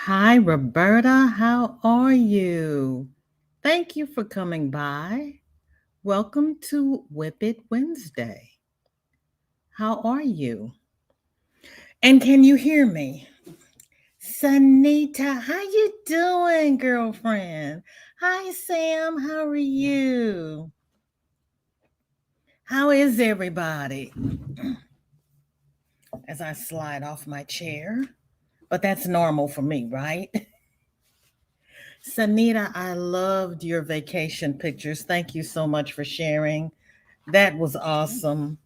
Hi, Roberta. How are you? Thank you for coming by. Welcome to Whip It Wednesday. How are you? And can you hear me? Sanita, how you doing, girlfriend? Hi, Sam. How are you? How is everybody? As I slide off my chair. But that's normal for me, right? Sanita, I loved your vacation pictures. Thank you so much for sharing. That was awesome.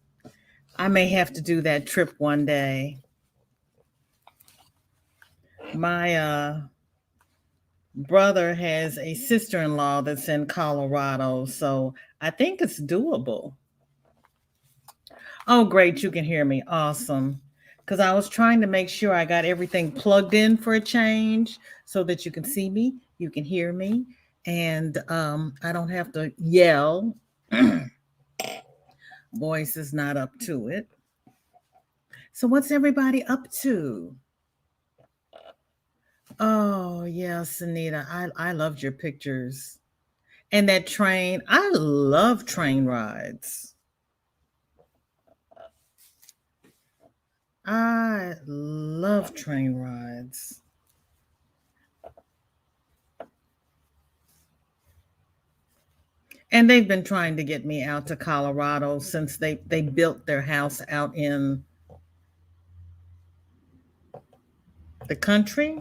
I may have to do that trip one day. My brother has a sister-in-law that's in Colorado, so I think it's doable. Oh, great, you can hear me. Awesome. Because I was trying to make sure I got everything plugged in for a change so that you can see me, you can hear me, and I don't have to yell. Voice is not up to it. So, what's everybody up to? Oh, yes, Anita. I loved your pictures. And that train, I love train rides. I love train rides. And they've been trying to get me out to Colorado since they built their house out in the country.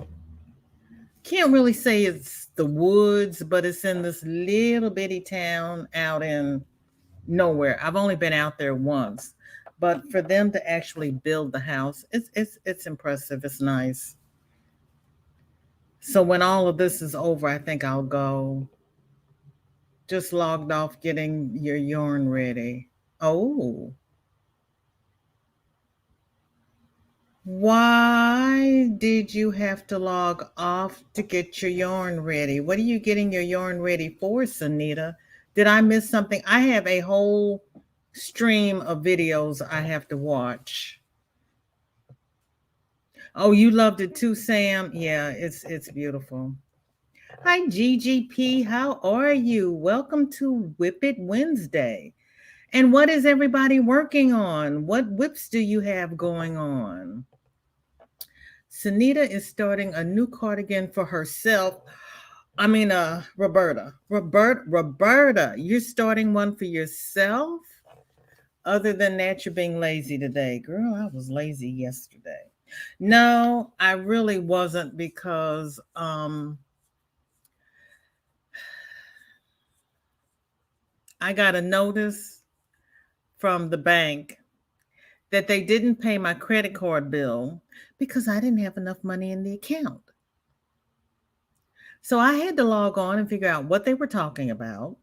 Can't really say it's the woods, but it's in this little bitty town out in nowhere. I've only been out there once, but for them to actually build the house, it's impressive. It's nice. So when all of this is over, I think I'll go. Just logged off getting your yarn ready. Oh, why did you have to log off to get your yarn ready? What are you getting your yarn ready for, Sanita? Did I miss something? I have a whole stream of videos I have to watch. Oh, you loved it too, Sam. Yeah, it's beautiful. Hi, GGP. How are you? Welcome to Whip It Wednesday. And what is everybody working on? What whips do you have going on? Sunita is starting a new cardigan for herself. I mean, Roberta, you're starting one for yourself? Other than that, you're being lazy today. Girl, I was lazy yesterday. No, I really wasn't because I got a notice from the bank that they didn't pay my credit card bill because I didn't have enough money in the account. So I had to log on and figure out what they were talking about,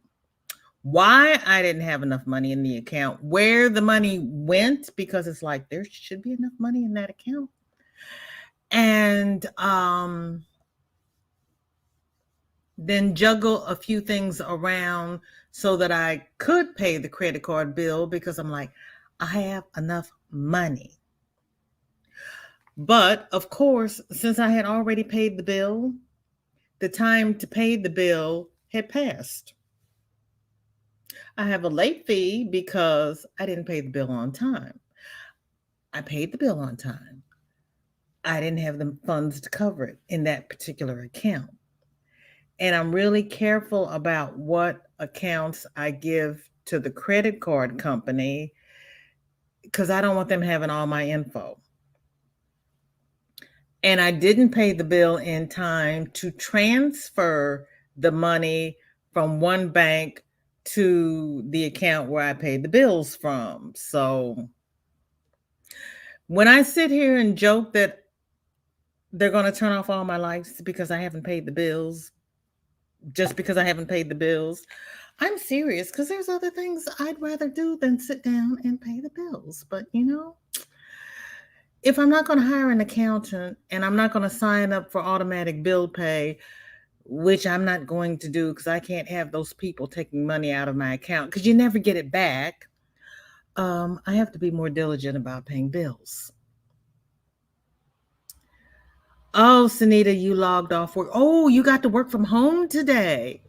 why I didn't have enough money in the account, where the money went, because it's like there should be enough money in that account. And then juggle a few things around so that I could pay the credit card bill because I'm like, I have enough money. But of course, since I had already paid the bill, the time to pay the bill had passed. I have a late fee because I didn't pay the bill on time. I paid the bill on time. I didn't have the funds to cover it in that particular account. And I'm really careful about what accounts I give to the credit card company because I don't want them having all my info. And I didn't pay the bill in time to transfer the money from one bank to the account where I paid the bills from. So when I sit here and joke that they're going to turn off all my lights because I haven't paid the bills, just because I haven't paid the bills, I'm serious because there's other things I'd rather do than sit down and pay the bills. But if I'm not going to hire an accountant and I'm not going to sign up for automatic bill pay, which I'm not going to do because I can't have those people taking money out of my account because you never get it back. I have to be more diligent about paying bills. Oh, Sunita, you logged off work. Oh, you got to work from home today.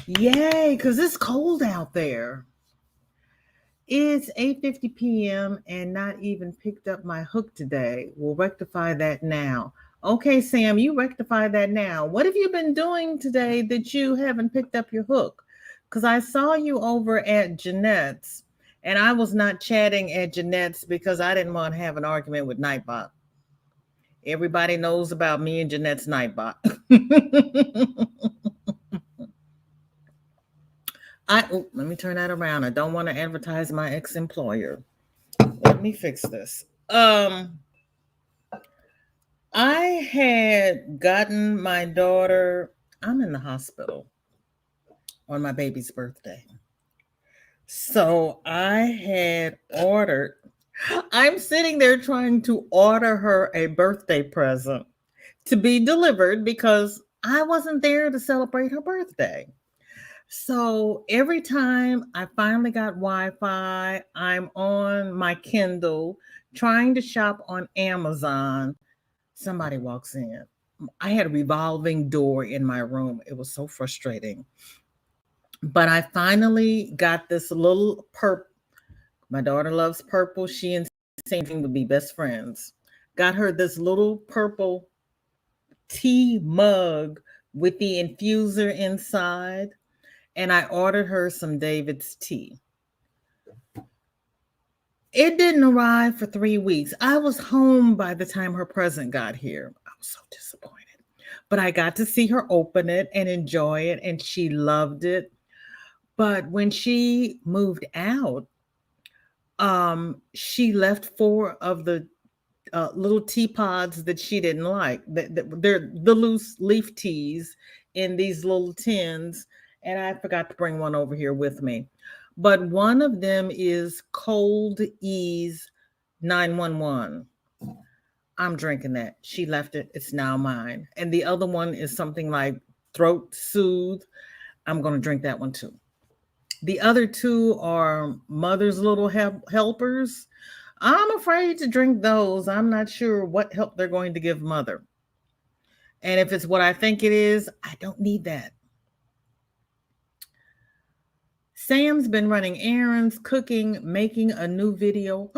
Yay, because it's cold out there. It's 8:50 p.m. and not even picked up my hook today. We'll rectify that now. Okay, Sam, you rectify that now. What have you been doing today that you haven't picked up your hook? Because I saw you over at Jeanette's, and I was not chatting at Jeanette's because I didn't want to have an argument with Nightbot. Everybody knows about me and Jeanette's Nightbot. Let me turn that around. I don't want to advertise my ex-employer. Let me fix this. I had gotten my daughter, I'm in the hospital on my baby's birthday. So I had ordered, I'm sitting there trying to order her a birthday present to be delivered because I wasn't there to celebrate her birthday. So every time I finally got Wi-Fi, I'm on my Kindle trying to shop on Amazon. Somebody walks in. I had a revolving door in my room. It was so frustrating. But I finally got this little purple. My daughter loves purple. She and Sandrine would be best friends. Got her this little purple tea mug with the infuser inside. And I ordered her some David's tea. It didn't arrive for 3 weeks. I was home by the time her present got here. I was so disappointed. But I got to see her open it and enjoy it, and she loved it. But when she moved out, she left 4 of the little teapods that she didn't like. They're the loose leaf teas in these little tins, and I forgot to bring one over here with me. But one of them is Cold Ease 911. I'm drinking that. She left it. It's now mine. And the other one is something like Throat Soothe. I'm going to drink that one too. The other 2 are Mother's Little Helpers. I'm afraid to drink those. I'm not sure what help they're going to give Mother. And if it's what I think it is, I don't need that. Sam's been running errands, cooking, making a new video.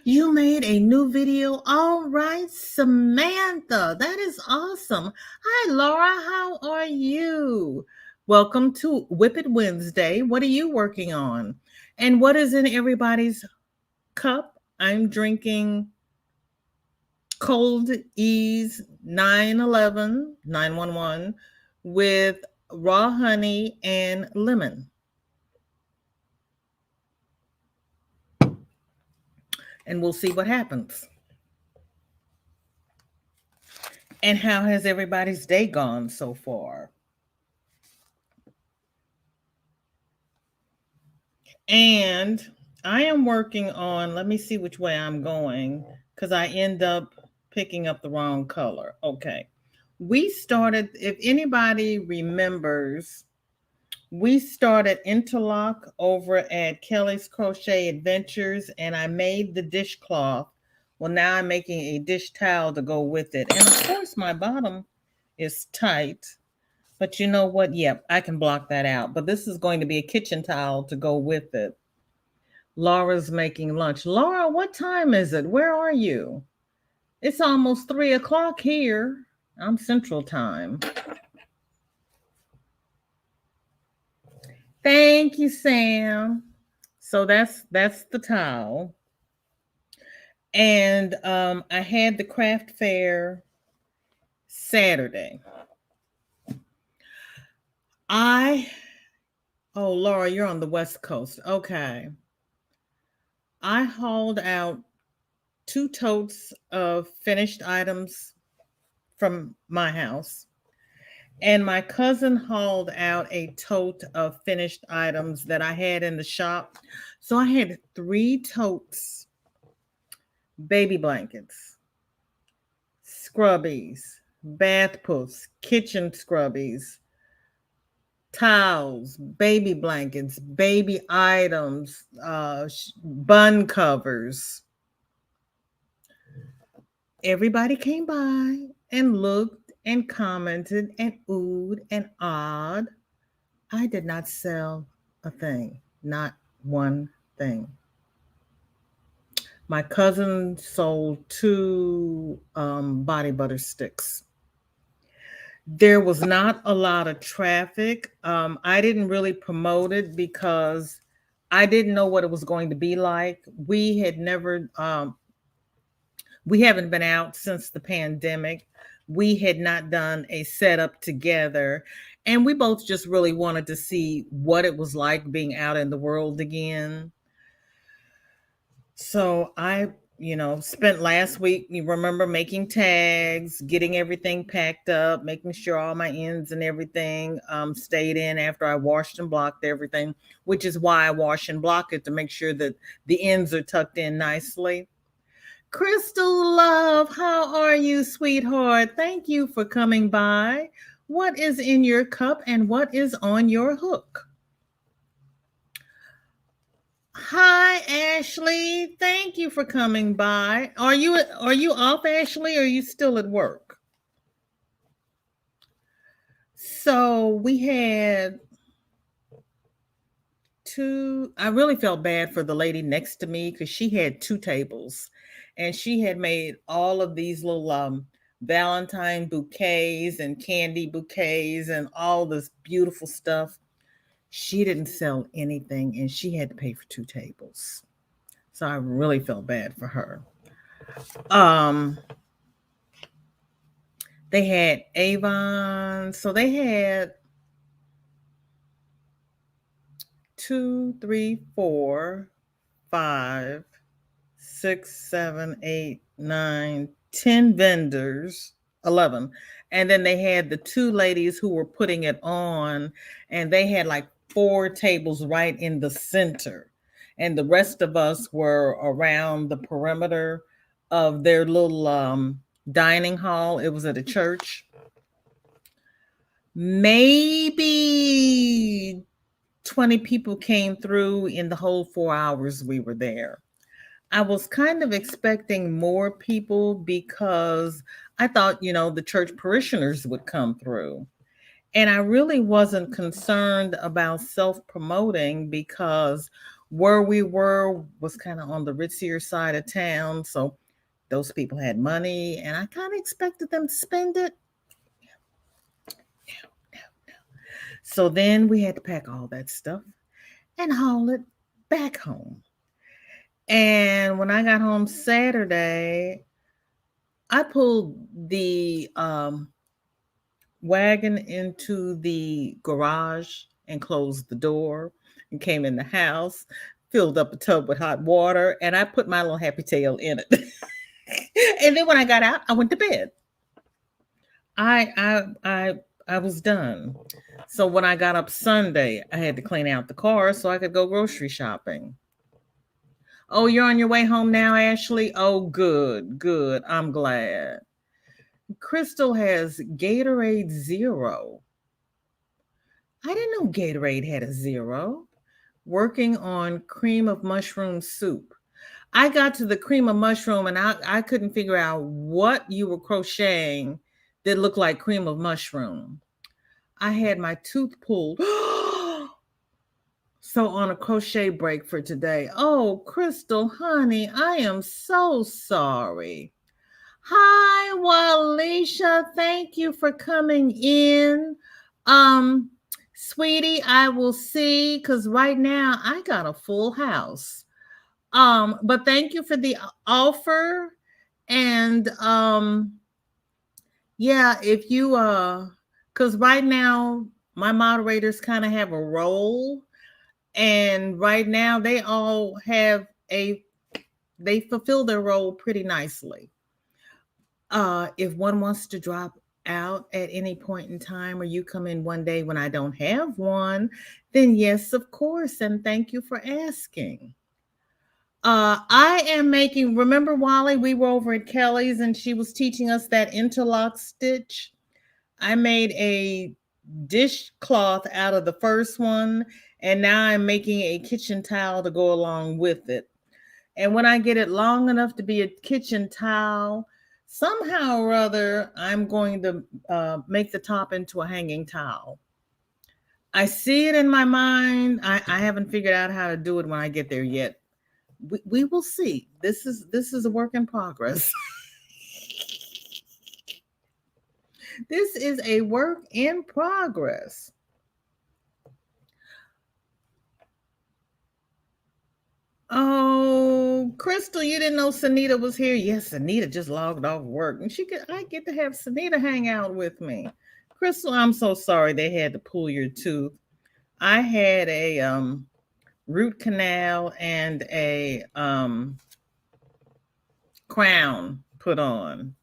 You made a new video? All right, Samantha. That is awesome. Hi, Laura. How are you? Welcome to Whip It Wednesday. What are you working on? And what is in everybody's cup? I'm drinking Cold Ease 911 with raw honey and lemon. And we'll see what happens. And how has everybody's day gone so far? And I am working on, let me see which way I'm going, because I end up picking up the wrong color. Okay. We started, if anybody remembers, we started Interlock over at Kelly's Crochet Adventures, and I made the dishcloth. Well, now I'm making a dish towel to go with it. And of course, my bottom is tight. But you know what? Yep, I can block that out. But this is going to be a kitchen towel to go with it. Laura's making lunch. Laura, what time is it? Where are you? It's almost 3 o'clock here. I'm Central Time. Thank you, Sam. So that's the towel. And I had the craft fair Saturday. Oh, Laura, you're on the West Coast. Okay. I hauled out 2 totes of finished items from my house. And my cousin hauled out a tote of finished items that I had in the shop. So I had 3 totes, baby blankets, scrubbies, bath puffs, kitchen scrubbies, towels, baby blankets, baby items, bun covers. Everybody came by and looked and commented and oohed and awed. I did not sell a thing, not one thing. My cousin sold two body butter sticks. There was not a lot of traffic. I didn't really promote it because I didn't know what it was going to be like. We haven't been out since the pandemic. We had not done a setup together. And we both just really wanted to see what it was like being out in the world again. So spent last week, you remember, making tags, getting everything packed up, making sure all my ends and everything stayed in after I washed and blocked everything, which is why I wash and block it to make sure that the ends are tucked in nicely. Crystal Love, how are you, sweetheart? Thank you for coming by. What is in your cup and what is on your hook? Hi, Ashley. Thank you for coming by. Are you off, Ashley, or are you still at work? So we had two. I really felt bad for the lady next to me because she had two tables, and she had made all of these little Valentine bouquets and candy bouquets and all this beautiful stuff. She didn't sell anything, and she had to pay for two tables. So I really felt bad for her. Um, they had Avon, so they had 2, 3, 4, 5, 6, 7, 8, 9, 10 vendors, 11. And then they had the two ladies who were putting it on, and they had like 4 tables right in the center. And the rest of us were around the perimeter of their little dining hall. It was at a church. Maybe 20 people came through in the whole 4 hours we were there. I was kind of expecting more people because I thought, the church parishioners would come through. And I really wasn't concerned about self-promoting because where we were was kind of on the ritzier side of town. So those people had money and I kind of expected them to spend it. No. So then we had to pack all that stuff and haul it back home. And when I got home Saturday, I pulled the wagon into the garage and closed the door and came in the house, filled up a tub with hot water, and I put my little happy tail in it. And then when I got out, I went to bed. I was done. So when I got up Sunday, I had to clean out the car so I could go grocery shopping. Oh, you're on your way home now, Ashley? Oh, good. I'm glad. Crystal has Gatorade Zero. I didn't know Gatorade had a zero. Working on cream of mushroom soup. I got to the cream of mushroom and I couldn't figure out what you were crocheting that looked like cream of mushroom. I had my tooth pulled. So on a crochet break for today. Oh, Crystal, honey, I am so sorry. Hi, Walisha. Thank you for coming in. Sweetie, I will see because right now I got a full house. But thank you for the offer. And yeah, if you because right now my moderators kind of have a role. And right now they all have they fulfill their role pretty nicely. If one wants to drop out at any point in time or you come in one day when I don't have one, then yes, of course. And thank you for asking. I am making, remember Wally, we were over at Kelly's and she was teaching us that interlock stitch. I made a dishcloth out of the first one, and now I'm making a kitchen towel to go along with it. And when I get it long enough to be a kitchen towel, Somehow or other, I'm going to make the top into a hanging towel. I see it in my mind. I haven't figured out how to do it when I get there yet. We will see. This is a work in progress. This is a work in progress. Oh, Crystal, you didn't know Sanita was here? Yes, Sanita just logged off work, and I get to have Sanita hang out with me. Crystal, I'm so sorry they had to pull your tooth. I had a root canal and a crown put on.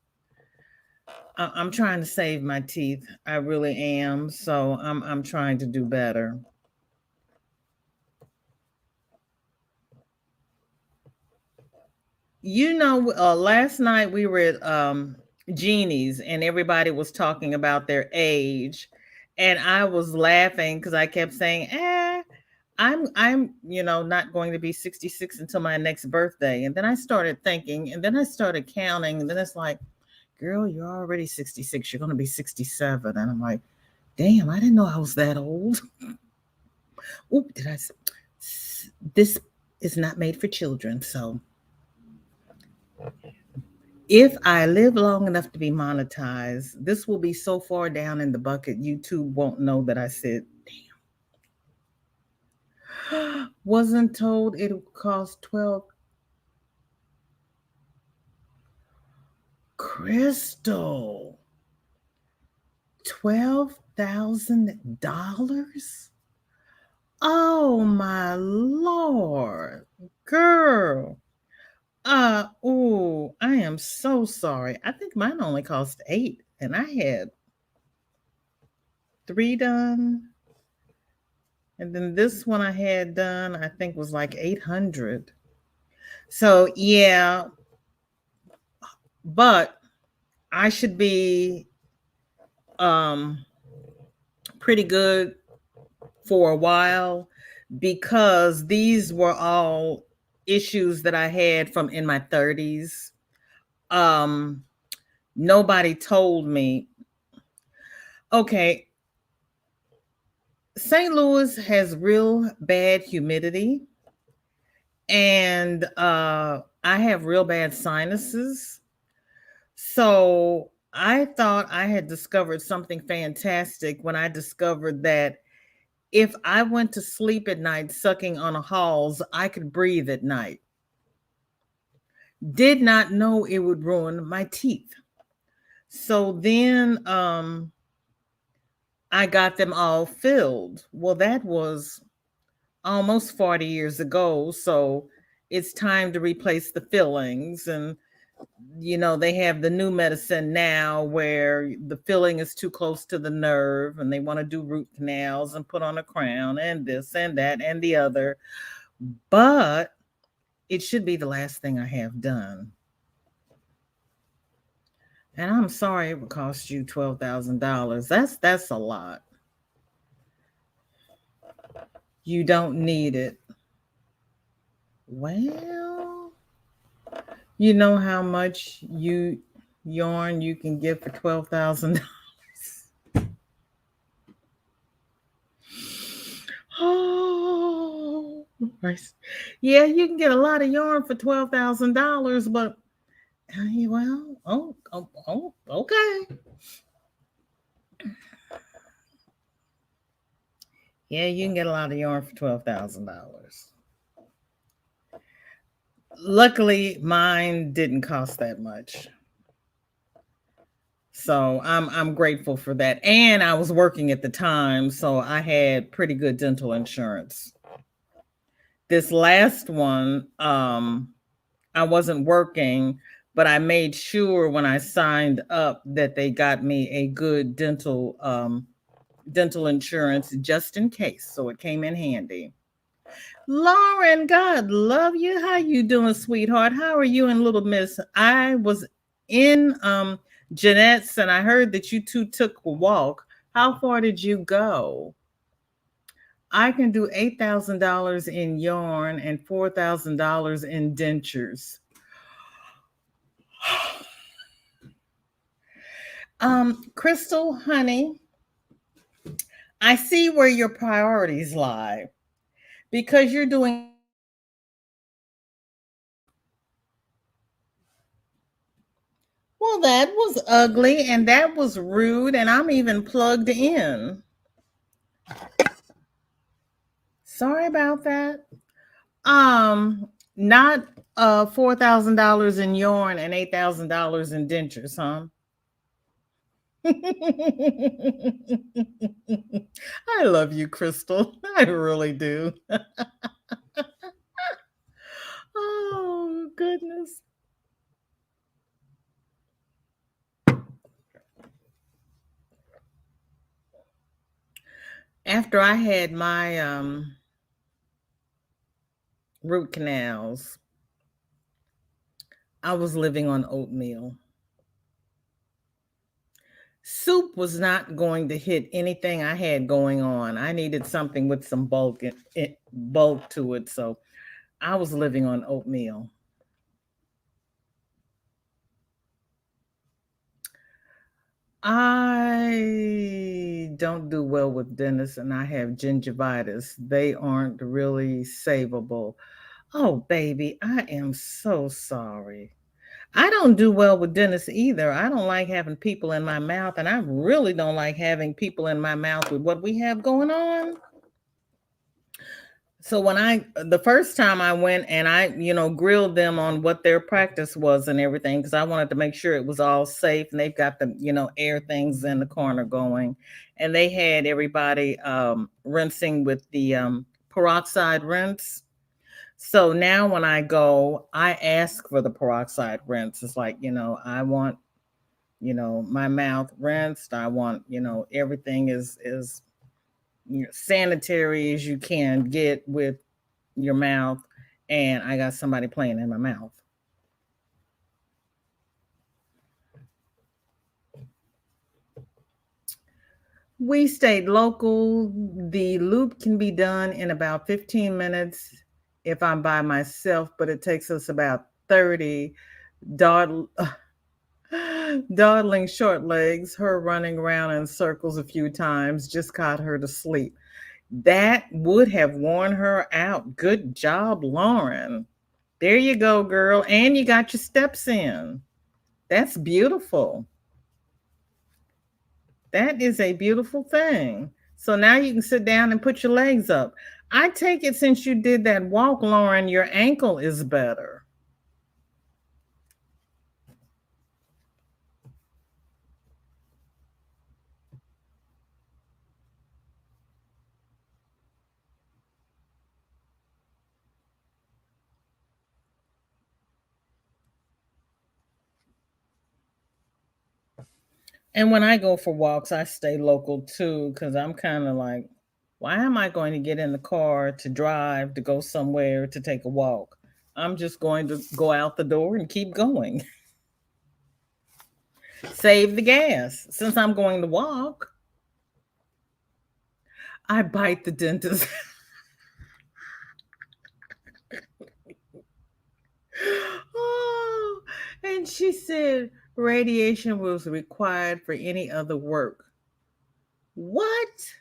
I'm trying to save my teeth. I really am. So I'm trying to do better. You know, last night we were at Jeannie's and everybody was talking about their age, and I was laughing because I kept saying, I'm not going to be 66 until my next birthday. And then I started thinking, and then I started counting, and then it's like, girl, you're already 66. You're going to be 67. And I'm like, damn, I didn't know I was that old. Oop, this is not made for children. So if I live long enough to be monetized, this will be so far down in the bucket, YouTube won't know that I said, damn. Wasn't told it would cost 12. Crystal, $12,000? Oh my Lord, girl. Oh, I am so sorry. I think mine only cost 8 and I had 3 done. And then this one I had done, I think was like 800. So yeah, but I should be pretty good for a while because these were all issues that I had from in my 30s. Nobody told me. Okay, St. Louis has real bad humidity, and I have real bad sinuses. So I thought I had discovered something fantastic when I discovered that if I went to sleep at night sucking on a halls, I could breathe at night. Did not know it would ruin my teeth. So then I got them all filled. Well, that was almost 40 years ago. So it's time to replace the fillings. And, they have the new medicine now where the filling is too close to the nerve and they want to do root canals and put on a crown and this and that and the other. But it should be the last thing I have done. And I'm sorry it would cost you $12,000. That's a lot. You don't need it. Well, you know how much yarn you can get for $12,000. Oh, yeah, you can get a lot of yarn for $12,000, but okay. Yeah, you can get a lot of yarn for $12,000. Luckily, mine didn't cost that much. So I'm grateful for that. And I was working at the time, so I had pretty good dental insurance. This last one, I wasn't working, but I made sure when I signed up that they got me a good dental insurance just in case. So it came in handy. Lauren, God love you. How you doing, sweetheart? How are you and little miss? I was in Jeanette's and I heard that you two took a walk. How far did you go? I can do $8,000 in yarn and $4,000 in dentures. Crystal, honey, I see where your priorities lie because you're doing. Well, that was ugly and that was rude, and I'm even plugged in. Sorry about that. Not $4,000 in yarn and $8,000 in dentures, huh? I love you, Crystal. I really do. Oh, goodness. After I had my root canals, I was living on oatmeal. Soup was not going to hit anything I had going on. I needed something with some bulk to it, so I was living on oatmeal. I don't do well with dentists and I have gingivitis. They aren't really savable. Oh, baby, I am so sorry. I don't do well with dentists either. I don't like having people in my mouth, and I really don't like having people in my mouth with what we have going on. So when the first time I went and grilled them on what their practice was and everything, because I wanted to make sure it was all safe, and they've got the, air things in the corner going. And they had everybody rinsing with the peroxide rinse. So now when I go, I ask for the peroxide rinse. It's like, I want, my mouth rinsed. I want, everything is sanitary as you can get with your mouth, and I got somebody playing in my mouth. We stayed local. The loop can be done in about 15 minutes if I'm by myself, but it takes us about 30. Dawd- Dawdling short legs, her running around in circles a few times just got her to sleep. That would have worn her out. Good job, Lauren. There you go, girl. And you got your steps in. That's beautiful. That is a beautiful thing. So now you can sit down and put your legs up. I take it since you did that walk, Lauren, your ankle is better. And when I go for walks, I stay local too, because I'm kind of like, why am I going to get in the car to drive to go somewhere to take a walk? I'm just going to go out the door and keep going. Save the gas. Since I'm going to walk, I bite the dentist. Oh, and she said radiation was required for any other work. What?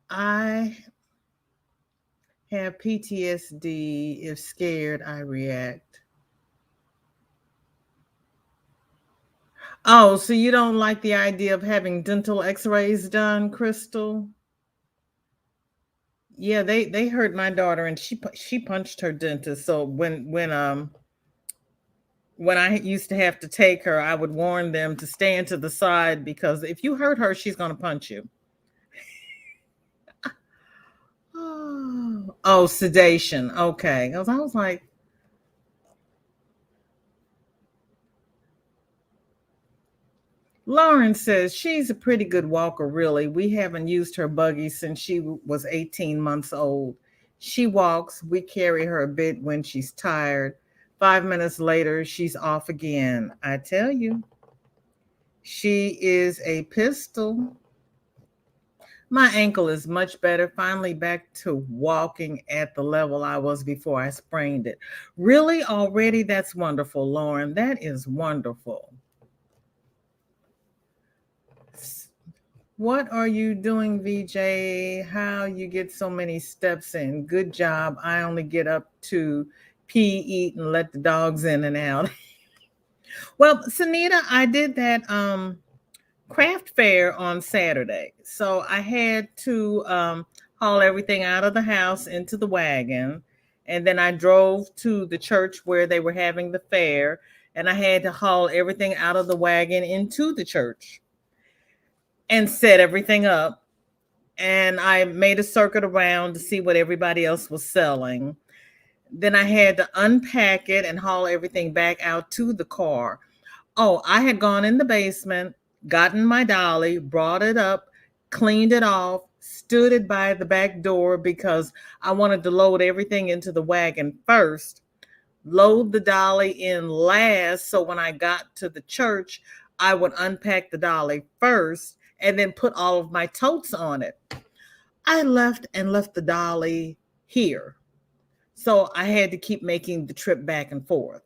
I have PTSD. If scared, I react. Oh, so you don't like the idea of having dental x-rays done, Crystal? Yeah, they hurt my daughter and she punched her dentist. So when I used to have to take her, I would warn them to stand to the side because if you hurt her, she's going to punch you. Oh, sedation. Okay. 'Cause I was like, Lauren says she's a pretty good walker, really. We haven't used her buggy since she was 18 months old. She walks. We carry her a bit when she's tired. 5 minutes later, she's off again. I tell you, she is a pistol. My ankle is much better. Finally back to walking at the level I was before I sprained it. Really, already? That's wonderful, Lauren. That is wonderful. What are you doing, VJ? How you get so many steps in? Good job. I only get up to pee, eat, and let the dogs in and out. Well, Sunita, I did that craft fair on Saturday. So I had to haul everything out of the house into the wagon. And then I drove to the church where they were having the fair. And I had to haul everything out of the wagon into the church and set everything up. And I made a circuit around to see what everybody else was selling. Then I had to unpack it and haul everything back out to the car. Oh, I had gone in the basement, gotten my dolly, brought it up, cleaned it off, stood it by the back door because I wanted to load everything into the wagon first, load the dolly in last. So when I got to the church, I would unpack the dolly first and then put all of my totes on it. I left the dolly here. So I had to keep making the trip back and forth.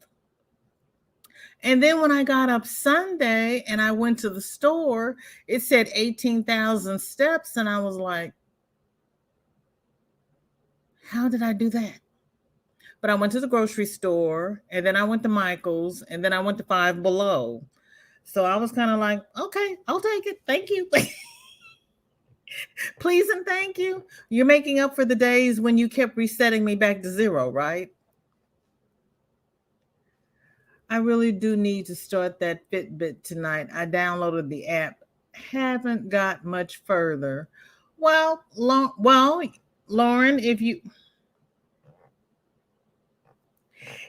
And then when I got up Sunday and I went to the store, it said 18,000 steps. And I was like, how did I do that? But I went to the grocery store and then I went to Michael's and then I went to Five Below. So I was kind of like, okay, I'll take it. Thank you. Please and thank you. You're making up for the days when you kept resetting me back to zero, right? I really do need to start that Fitbit tonight. I downloaded the app. Haven't got much further. Well, Lauren, if you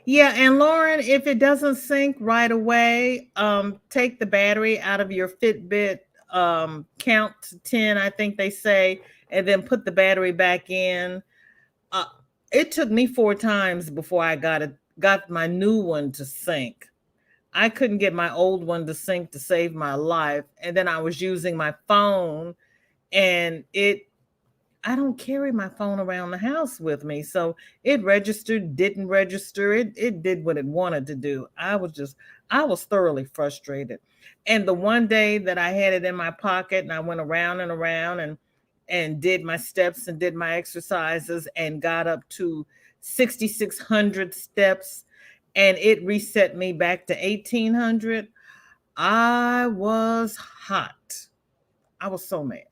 yeah, and Lauren, if it doesn't sync right away, take the battery out of your Fitbit, count to 10, I think they say, and then put the battery back in. Uh, it took me 4 times before I got my new one to sync. I couldn't get my old one to sync to save my life, and then I was using my phone, and I don't carry my phone around the house with me. So it registered, didn't register. It did what it wanted to do. I was thoroughly frustrated. And the one day that I had it in my pocket and I went around and around and did my steps and did my exercises and got up to 6,600 steps and it reset me back to 1,800. I was hot. I was so mad.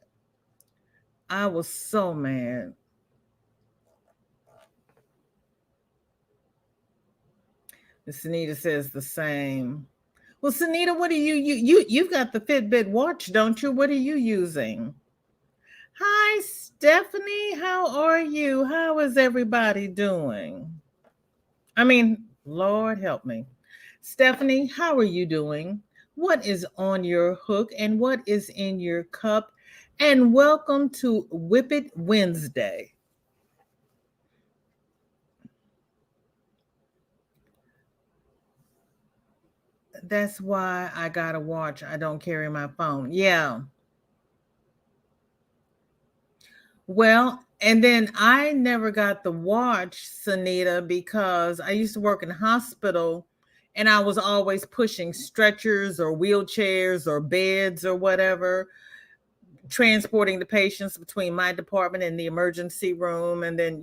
I was so mad. Sunita says the same. Well, Sunita, what are you've got the Fitbit watch, don't you? What are you using? Hi, Stephanie. How are you? How is everybody doing? I mean, Lord help me. Stephanie, how are you doing? What is on your hook and what is in your cup? And welcome to Whip It Wednesday. That's why I got a watch. I don't carry my phone. Yeah. Well, and then I never got the watch, Sunita, because I used to work in a hospital and I was always pushing stretchers or wheelchairs or beds or whatever, transporting the patients between my department and the emergency room, and then,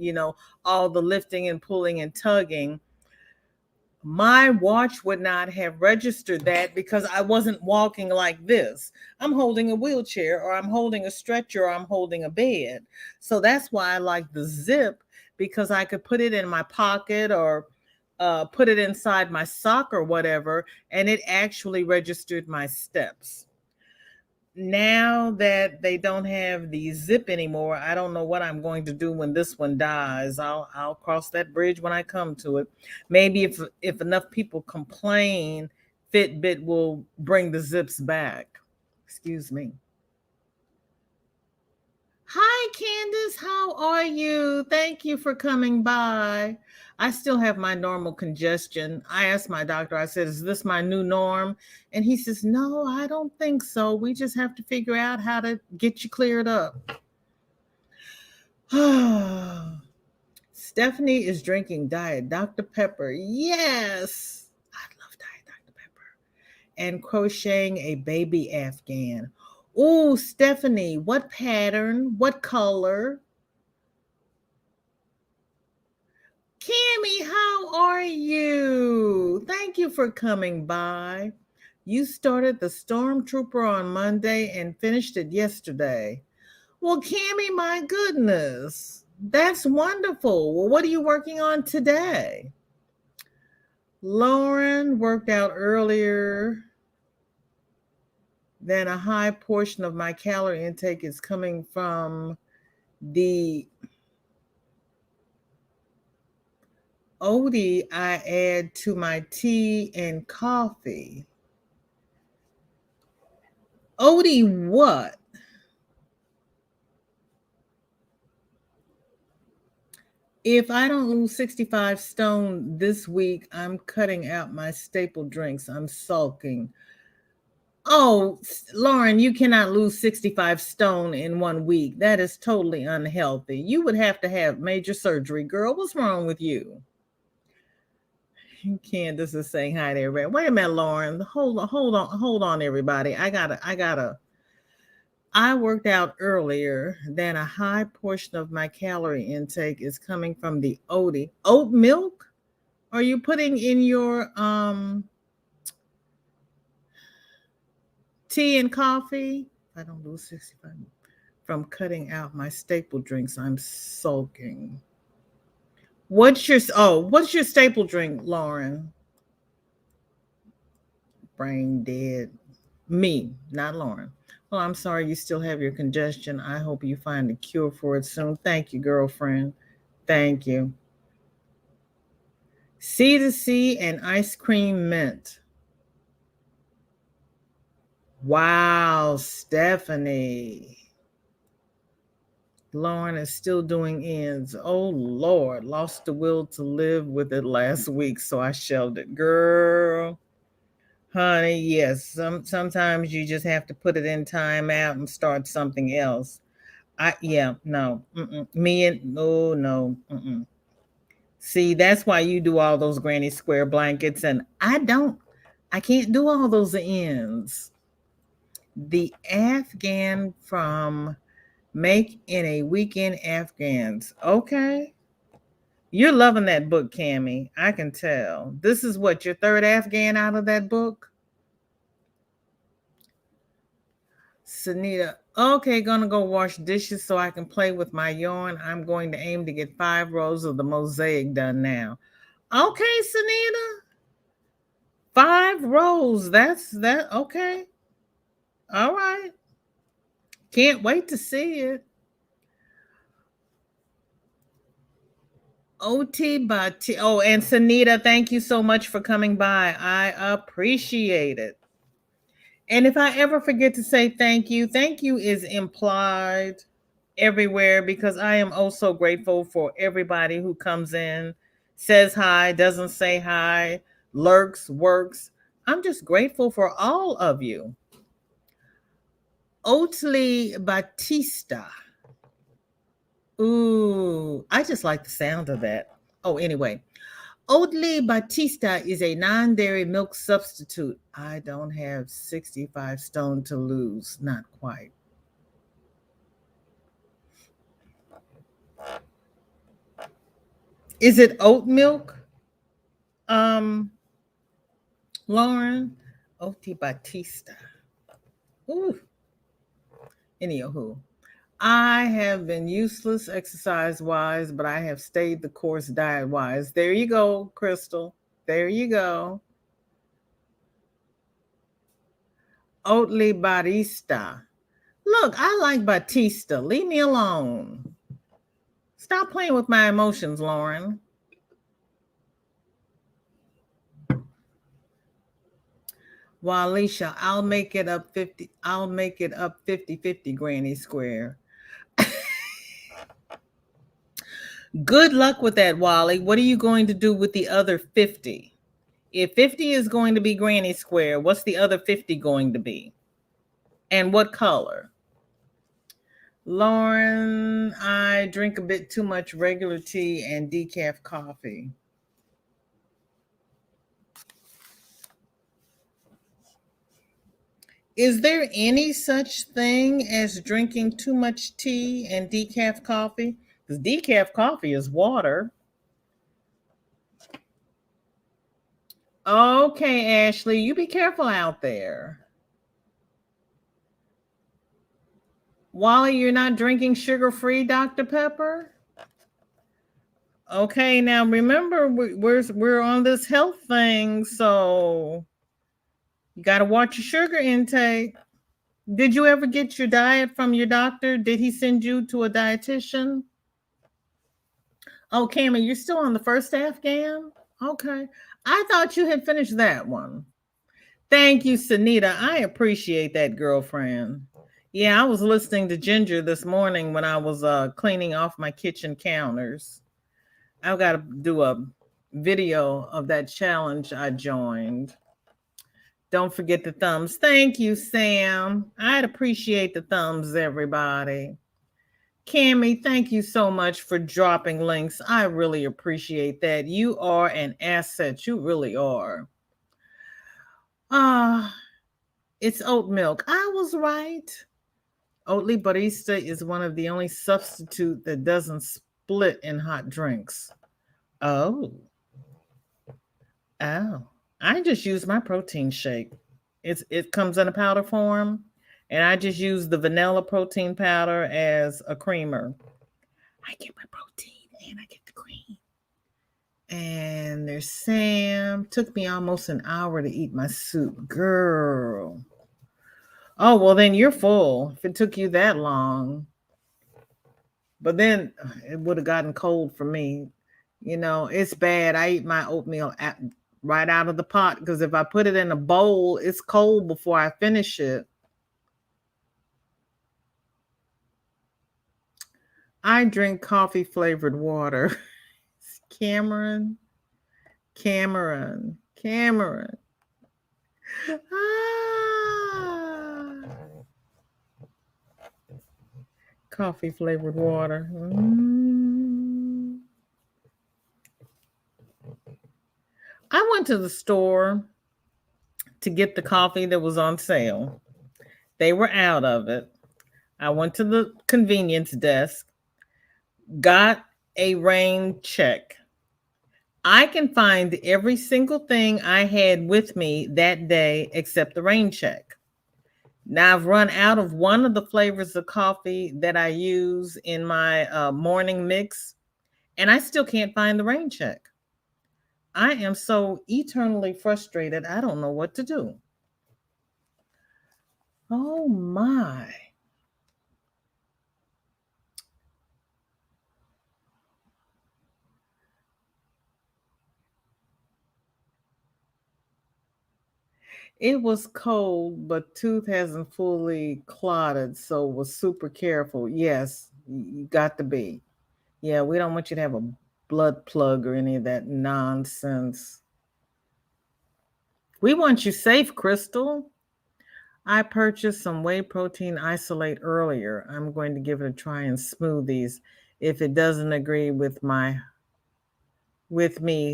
all the lifting and pulling and tugging. My watch would not have registered that because I wasn't walking like this. I'm holding a wheelchair or I'm holding a stretcher or I'm holding a bed. So that's why I like the zip, because I could put it in my pocket or put it inside my sock or whatever, and it actually registered my steps. Now that they don't have the zip anymore, I don't know what I'm going to do when this one dies. I'll cross that bridge when I come to it. Maybe if enough people complain, Fitbit will bring the zips back. Excuse me. Hi, Candace. How are you? Thank you for coming by. I still have my normal congestion. I asked my doctor, I said, is this my new norm? And he says, no, I don't think so. We just have to figure out how to get you cleared up. Stephanie is drinking Diet Dr. Pepper. Yes, I love Diet Dr. Pepper. And crocheting a baby Afghan. Ooh, Stephanie, what pattern? What color? Kimmy, how are you? Thank you for coming by. You started the Stormtrooper on Monday and finished it yesterday. Well, Kimmy, my goodness, that's wonderful. Well, what are you working on today? Lauren worked out earlier than a high portion of my calorie intake is coming from the oatie I add to my tea and coffee. Oatie what? If I don't lose 65 stone this week, I'm cutting out my staple drinks. I'm sulking. Oh, Lauren, you cannot lose 65 stone in 1 week. That is totally unhealthy. You would have to have major surgery, girl. What's wrong with you? Candace is saying hi there. Wait a minute, Lauren. Hold on, everybody. I worked out earlier than a high portion of my calorie intake is coming from the oatie. Oat milk? Are you putting in your tea and coffee? I don't lose 65 from cutting out my staple drinks. I'm sulking. What's your staple drink, Lauren? Brain dead. Me, not Lauren. Well, I'm sorry you still have your congestion. I hope you find a cure for it soon. Thank you, girlfriend. Thank you. C2C and ice cream mint. Wow, Stephanie. Lauren is still doing ends. Oh, Lord. Lost the will to live with it last week, so I shelved it. Girl. Honey, yes. Sometimes you just have to put it in timeout and start something else. No. Me and no. See, that's why you do all those granny square blankets, and I can't do all those ends. The Afghan from Make in a Weekend Afghans. Okay. You're loving that book, Cammie. I can tell. This is what, your third Afghan out of that book? Sunita, okay, gonna go wash dishes so I can play with my yarn. I'm going to aim to get 5 rows of the mosaic done now. Okay, Sunita. 5 rows. That's okay. All right. Can't wait to see it. OT by T. Oh, and Sunita, thank you so much for coming by. I appreciate it. And if I ever forget to say thank you is implied everywhere because I am oh so grateful for everybody who comes in, says hi, doesn't say hi, lurks, works. I'm just grateful for all of you. Oatley Batista. Ooh, I just like the sound of that. Oh, anyway. Oatly Batista is a non-dairy milk substitute. I don't have 65 stone to lose. Not quite. Is it oat milk? Lauren? Oatly Batista. Ooh. Anywho. I have been useless exercise-wise, but I have stayed the course diet-wise. There you go, Crystal. There you go. Oatly Batista. Look, I like Batista. Leave me alone. Stop playing with my emotions, Lauren. Well, Alicia, I'll make it up 50. I'll make it up 50-50, Granny Square. Good luck with that, Wally. What are you going to do with the other 50? If 50 is going to be Granny Square, what's the other 50 going to be? And what color? Lauren, I drink a bit too much regular tea and decaf coffee. Is there any such thing as drinking too much tea and decaf coffee? Because decaf coffee is water. Okay, Ashley, you be careful out there. Wally, you're not drinking sugar-free Dr. Pepper? Okay, now remember we're on this health thing, so you got to watch your sugar intake. Did you ever get your diet from your doctor? Did he send you to a dietitian? Oh, Cameron, you're still on the first Afghan? Okay. I thought you had finished that one. Thank you, Sunita. I appreciate that, girlfriend. Yeah, I was listening to Ginger this morning when I was cleaning off my kitchen counters. I've got to do a video of that challenge I joined. Don't forget the thumbs. Thank you, Sam. I'd appreciate the thumbs, everybody. Cammy, thank you so much for dropping links. I really appreciate that. You are an asset. You really are. Ah, it's oat milk. I was right. Oatly barista is one of the only substitute that doesn't split in hot drinks. Oh, oh. I just use my protein shake. It comes in a powder form, and I just use the vanilla protein powder as a creamer. I get my protein and I get the cream. And there's Sam. Took me almost an hour to eat my soup. Girl. Oh, well, then you're full if it took you that long. But then it would have gotten cold for me. You know, it's bad. I eat my oatmeal right out of the pot because if I put it in a bowl, it's cold before I finish it. I drink coffee flavored water. Cameron. Ah, coffee flavored water. I went to the store to get the coffee that was on sale. They were out of it. I went to the convenience desk, got a rain check. I can find every single thing I had with me that day except the rain check. Now I've run out of one of the flavors of coffee that I use in my morning mix, and I still can't find the rain check. I am so eternally frustrated. I don't know what to do. Oh my. It was cold, but tooth hasn't fully clotted, so was super careful. Yes, you got to be. Yeah, we don't want you to have a blood plug or any of that nonsense. We want you safe, Crystal. I purchased some whey protein isolate earlier. I'm going to give it a try in smoothies. If it doesn't agree with me,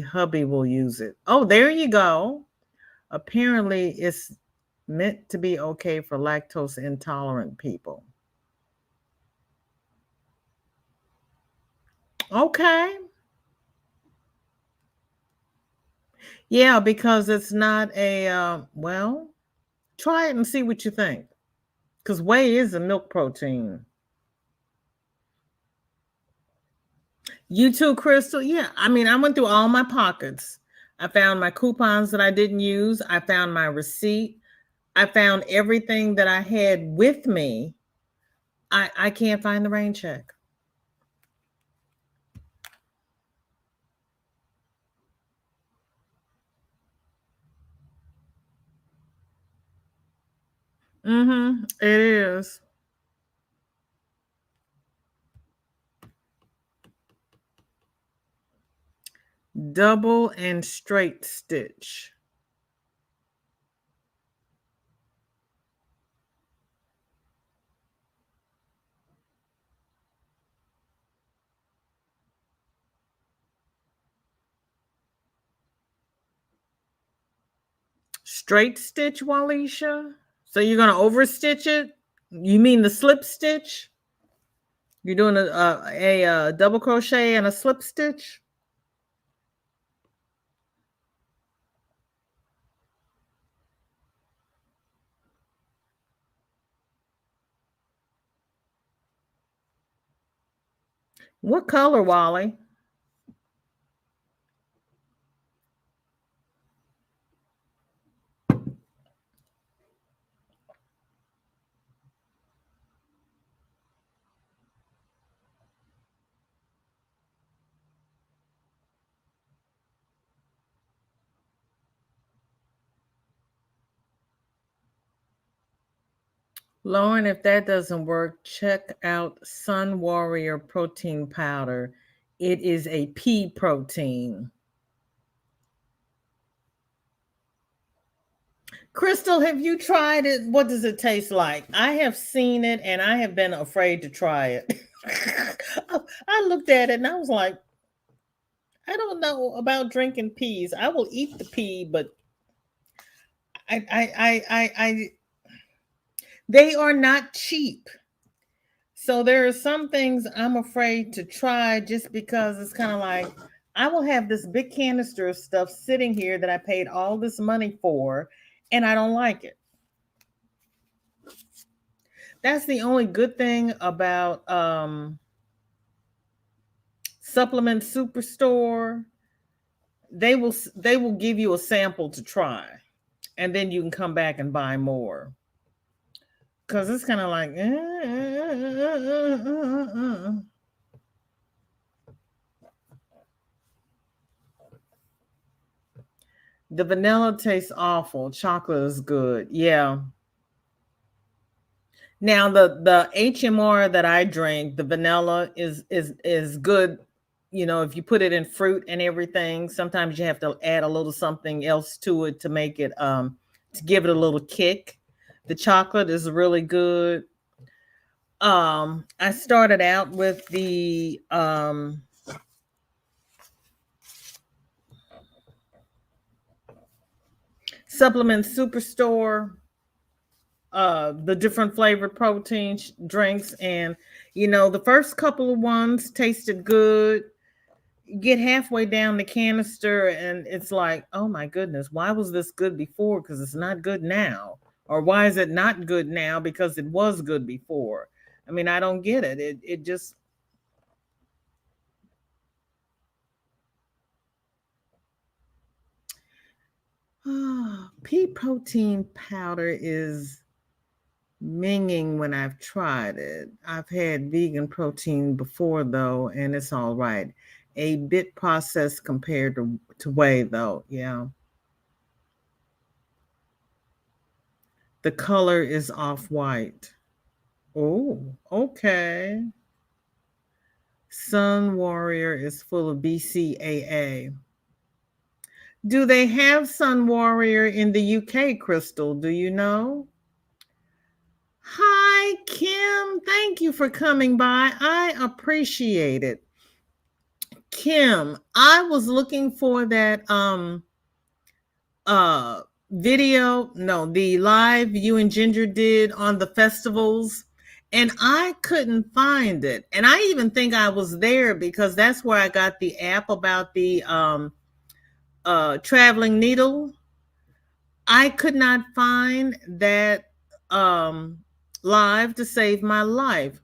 hubby will use it. Oh, there you go. Apparently it's meant to be okay for lactose intolerant people. Okay. Yeah, because it's not a well, try it and see what you think. Because whey is a milk protein. You too, Crystal? Yeah. I mean, I went through all my pockets. I found my coupons that I didn't use. I found my receipt. I found everything that I had with me. I can't find the rain check. Mm-hmm. It is. Double and straight stitch. Straight stitch, Walisha? So you're going to overstitch it? You mean the slip stitch? You're doing a double crochet and a slip stitch? What color, Wally? Lauren, if that doesn't work, check out Sun Warrior protein powder. It is a pea protein. Crystal, have you tried it? What does it taste like? I have seen it and I have been afraid to try it. I looked at it and I was like, I don't know about drinking peas. I will eat the pea, but I they are not cheap. So there are some things I'm afraid to try just because it's kind of like I will have this big canister of stuff sitting here that I paid all this money for, and I don't like it. That's the only good thing about Supplement Superstore. They will give you a sample to try, and then you can come back and buy more. Because it's kind of like the vanilla tastes awful. Chocolate is good. Yeah. Now the HMR that I drink, the vanilla is good. You know, if you put it in fruit and everything, sometimes you have to add a little something else to it to make it to give it a little kick. The chocolate is really good. I started out with the Supplement Superstore, the different flavored protein drinks, and you know the first couple of ones tasted good. Get halfway down the canister and it's like, oh my goodness, why was this good before? Because it's not good now. Or why is it not good now? Because it was good before. I mean, I don't get it. It just pea protein powder is minging when I've tried it. I've had vegan protein before though, and it's all right. A bit processed compared to whey though. Yeah. The color is off white. Oh, okay. Sun Warrior is full of BCAA. Do they have Sun Warrior in the UK, Crystal? Do you know? Hi, Kim. Thank you for coming by. I appreciate it. Kim, I was looking for that video, no, the live you and Ginger did on the festivals, and I couldn't find it. And I even think I was there because that's where I got the app about the traveling needle. I could not find that live to save my life.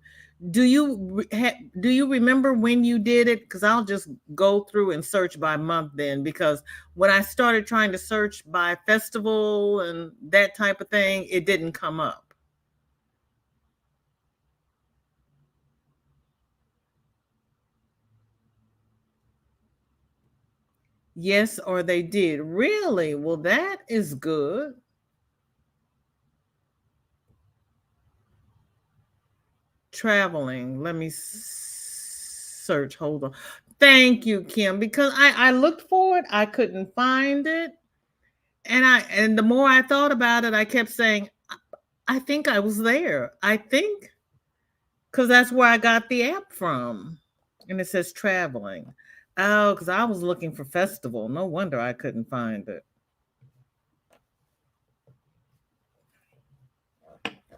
Do you remember when you did it? Because I'll just go through and search by month then. Because when I started trying to search by festival and that type of thing, it didn't come up. Yes, or they did. Really? Well, that is good. Traveling. Let me search. Hold on. Thank you, Kim. Because I looked for it, I couldn't find it. And the more I thought about it, I kept saying, I think I was there. I think because that's where I got the app from. And it says traveling. Oh, because I was looking for festival. No wonder I couldn't find it.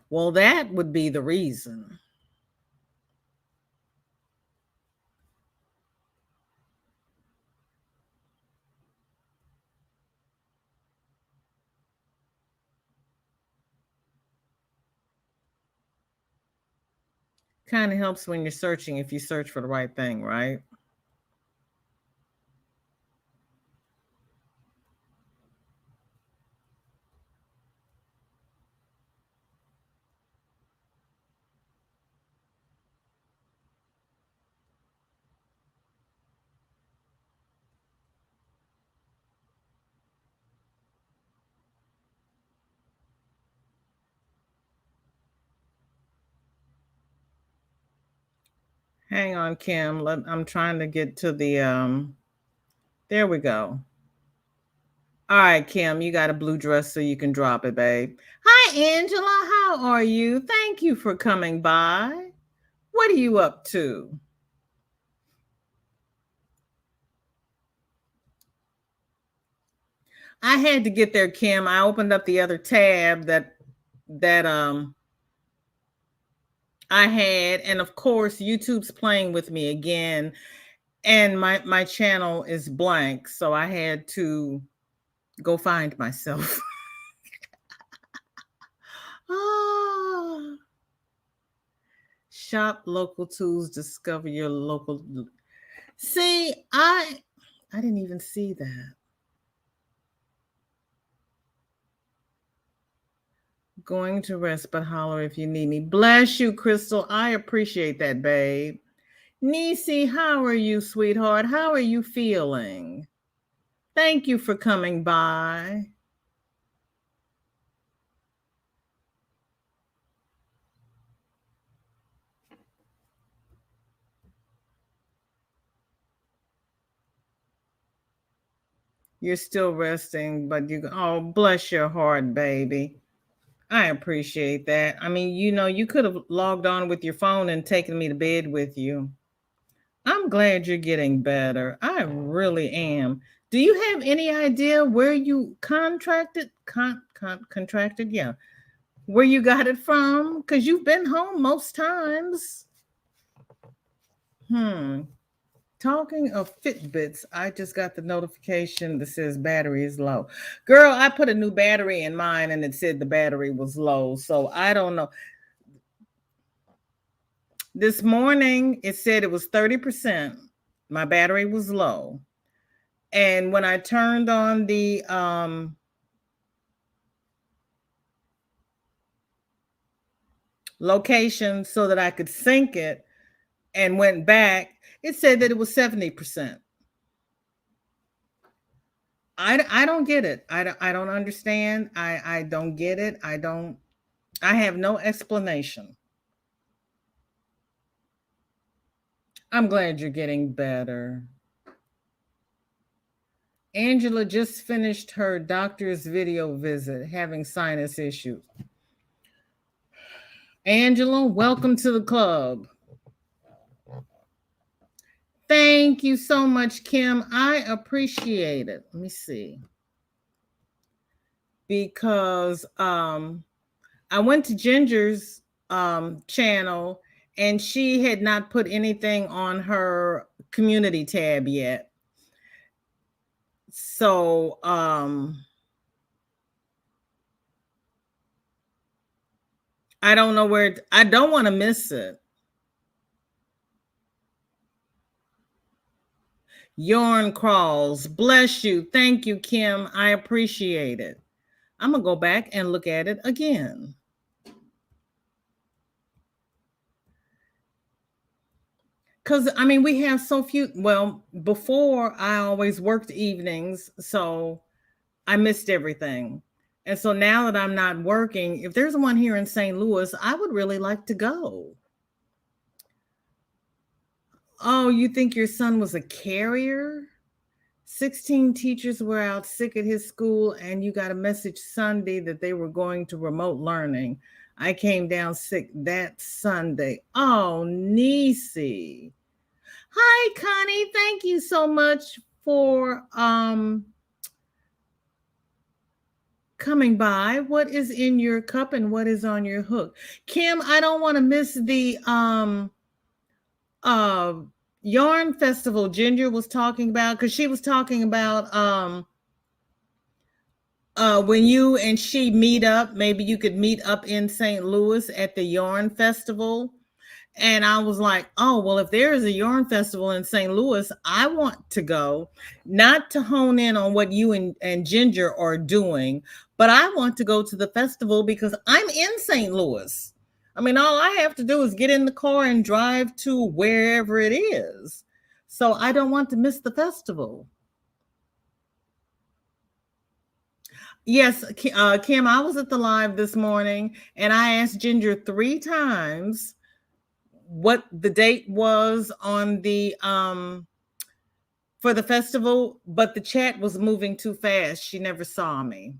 Well, that would be the reason. Kind of helps when you're searching if you search for the right thing, right? Hang on, Kim. I'm trying to get to the there we go. All right, Kim, you got a blue dress so you can drop it, babe. Hi, Angela. How are you? Thank you for coming by. What are you up to? I had to get there, Kim. I opened up the other tab that I had, and of course, YouTube's playing with me again, and my channel is blank, so I had to go find myself. Ah, shop local tools, discover your local. See, I didn't even see that. Going to rest, but holler if you need me. Bless you, Crystal. I appreciate that, babe. Nisi, how are you, sweetheart? How are you feeling? Thank you for coming by. You're still resting, but oh, bless your heart, baby. I appreciate that. I mean, you could have logged on with your phone and taken me to bed with you. I'm glad you're getting better. I really am. Do you have any idea where you contracted? Yeah. Where you got it from? Because you've been home most times. Hmm. Talking of Fitbits, I just got the notification that says battery is low. Girl, I put a new battery in mine and it said the battery was low. So I don't know. This morning it said it was 30%. My battery was low. And when I turned on the location so that I could sync it and went back, it said that it was 70%. I don't get it. I don't understand. I don't get it. I have no explanation. I'm glad you're getting better. Angela just finished her doctor's video visit having sinus issues. Angela, welcome to the club. Thank you so much, Kim. I appreciate it. Let me see. Because I went to Ginger's channel and she had not put anything on her community tab yet. So I don't know where I don't want to miss it. Yarn crawls. Bless you. Thank you, Kim. I appreciate it. I'm going to go back and look at it again. Because, I mean, we have so few. Well, before I always worked evenings, so I missed everything. And so now that I'm not working, if there's one here in St. Louis, I would really like to go. Oh, you think your son was a carrier? 16 teachers were out sick at his school, and you got a message Sunday that they were going to remote learning. I came down sick that Sunday. Oh, Nisi. Hi, Connie. Thank you so much for coming by. What is in your cup and what is on your hook? Kim, I don't want to miss the uh yarn festival Ginger was talking about, because she was talking about when you and she meet up, maybe you could meet up in St. Louis at the yarn festival. And I was like, oh, well, if there is a yarn festival in St. Louis, I want to go, not to hone in on what you and Ginger are doing, but I want to go to the festival because I'm in St. Louis. I mean, all I have to do is get in the car and drive to wherever it is. So I don't want to miss the festival. Yes, Kim, I was at the live this morning and I asked Ginger 3 times what the date was on the for the festival, but the chat was moving too fast. She never saw me.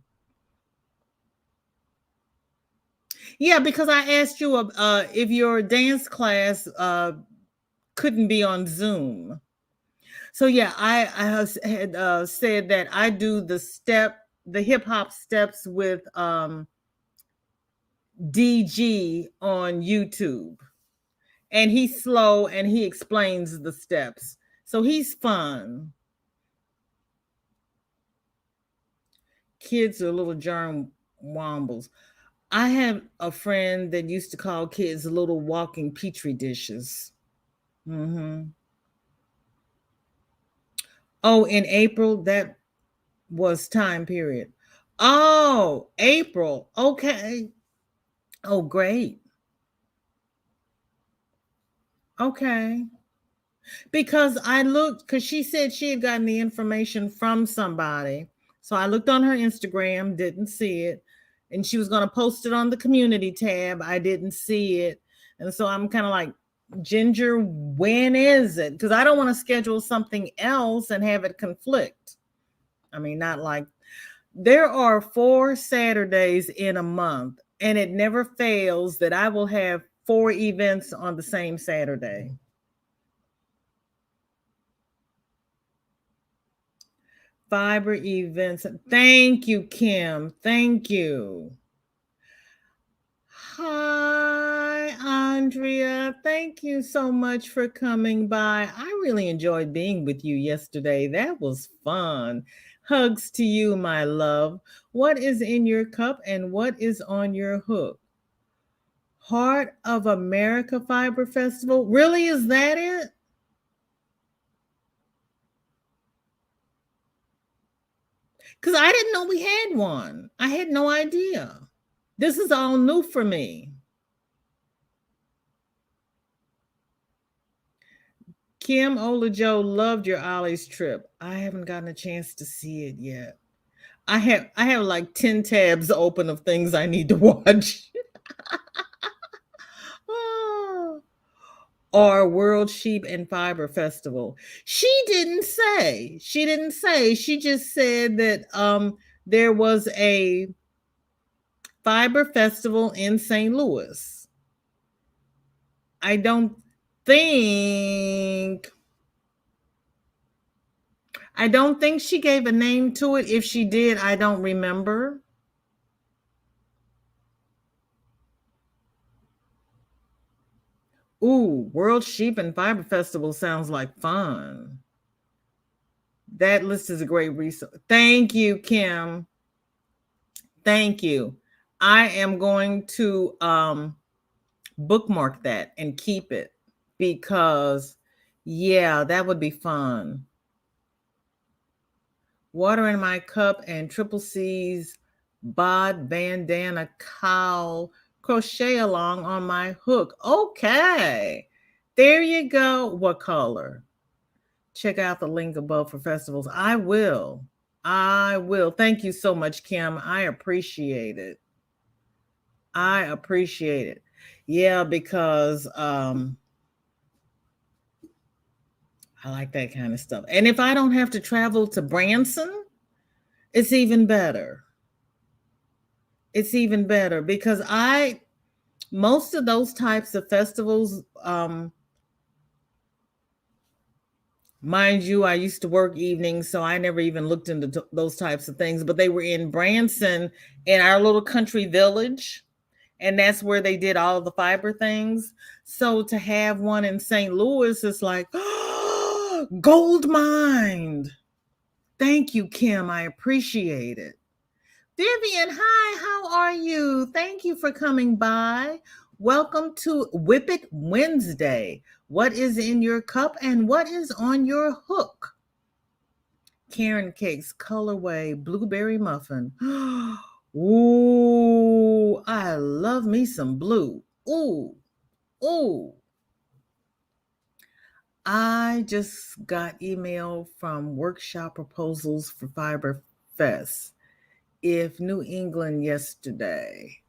Yeah, because I asked you if your dance class couldn't be on Zoom. So yeah, I had said that I do the hip hop steps with DG on YouTube. And he's slow and he explains the steps. So he's fun. Kids are little germ wombles. I have a friend that used to call kids little walking petri dishes. Mm-hmm. Oh, in April, that was time period. Oh, April. Okay. Oh, great. Okay. Because I looked, because she said she had gotten the information from somebody. So I looked on her Instagram, didn't see it. And she was going to post it on the community tab. I didn't see it. And so I'm kind of like, Ginger, when is it? Because I don't want to schedule something else and have it conflict. I mean, not like there are 4 Saturdays in a month, and it never fails that I will have 4 events on the same Saturday. Fiber events. Thank you, Kim. Thank you. Hi, Andrea. Thank you so much for coming by. I really enjoyed being with you yesterday. That was fun. Hugs to you, my love. What is in your cup and what is on your hook? Heart of America Fiber Festival. Really? Is that it? Because I didn't know we had one. I had no idea. This is all new for me. Kim Olajo loved your Ollie's trip. I haven't gotten a chance to see it yet. I have like 10 tabs open of things I need to watch. Oh. Or World Sheep and Fiber Festival. She didn't say. She didn't say. She just said that there was a fiber festival in St. Louis. I don't think she gave a name to it. If she did, I don't remember. Ooh, World Sheep and Fiber Festival sounds like fun. That list is a great resource. Thank you, Kim. Thank you. I am going to bookmark that and keep it because, yeah, that would be fun. Water in my cup and Triple C's bod bandana cowl crochet along on my hook. Okay, there you go. What color? Check out the link above for festivals. I will. Thank you so much, Kim. I appreciate it. Yeah, because I like that kind of stuff. And if I don't have to travel to Branson, it's even better. It's even better because most of those types of festivals, Mind you, I used to work evenings, so I never even looked into those types of things, but they were in Branson in our little country village, and that's where they did all the fiber things. So to have one in St. Louis is like, gold mine. Thank you, Kim. I appreciate it. Vivian, hi, how are you? Thank you for coming by. Welcome to Whip It Wednesday. What is in your cup and what is on your hook? Karen Cakes Colorway Blueberry Muffin. Ooh, I love me some blue. Ooh, ooh. I just got email from Workshop Proposals for Fiber Fest. In New England yesterday.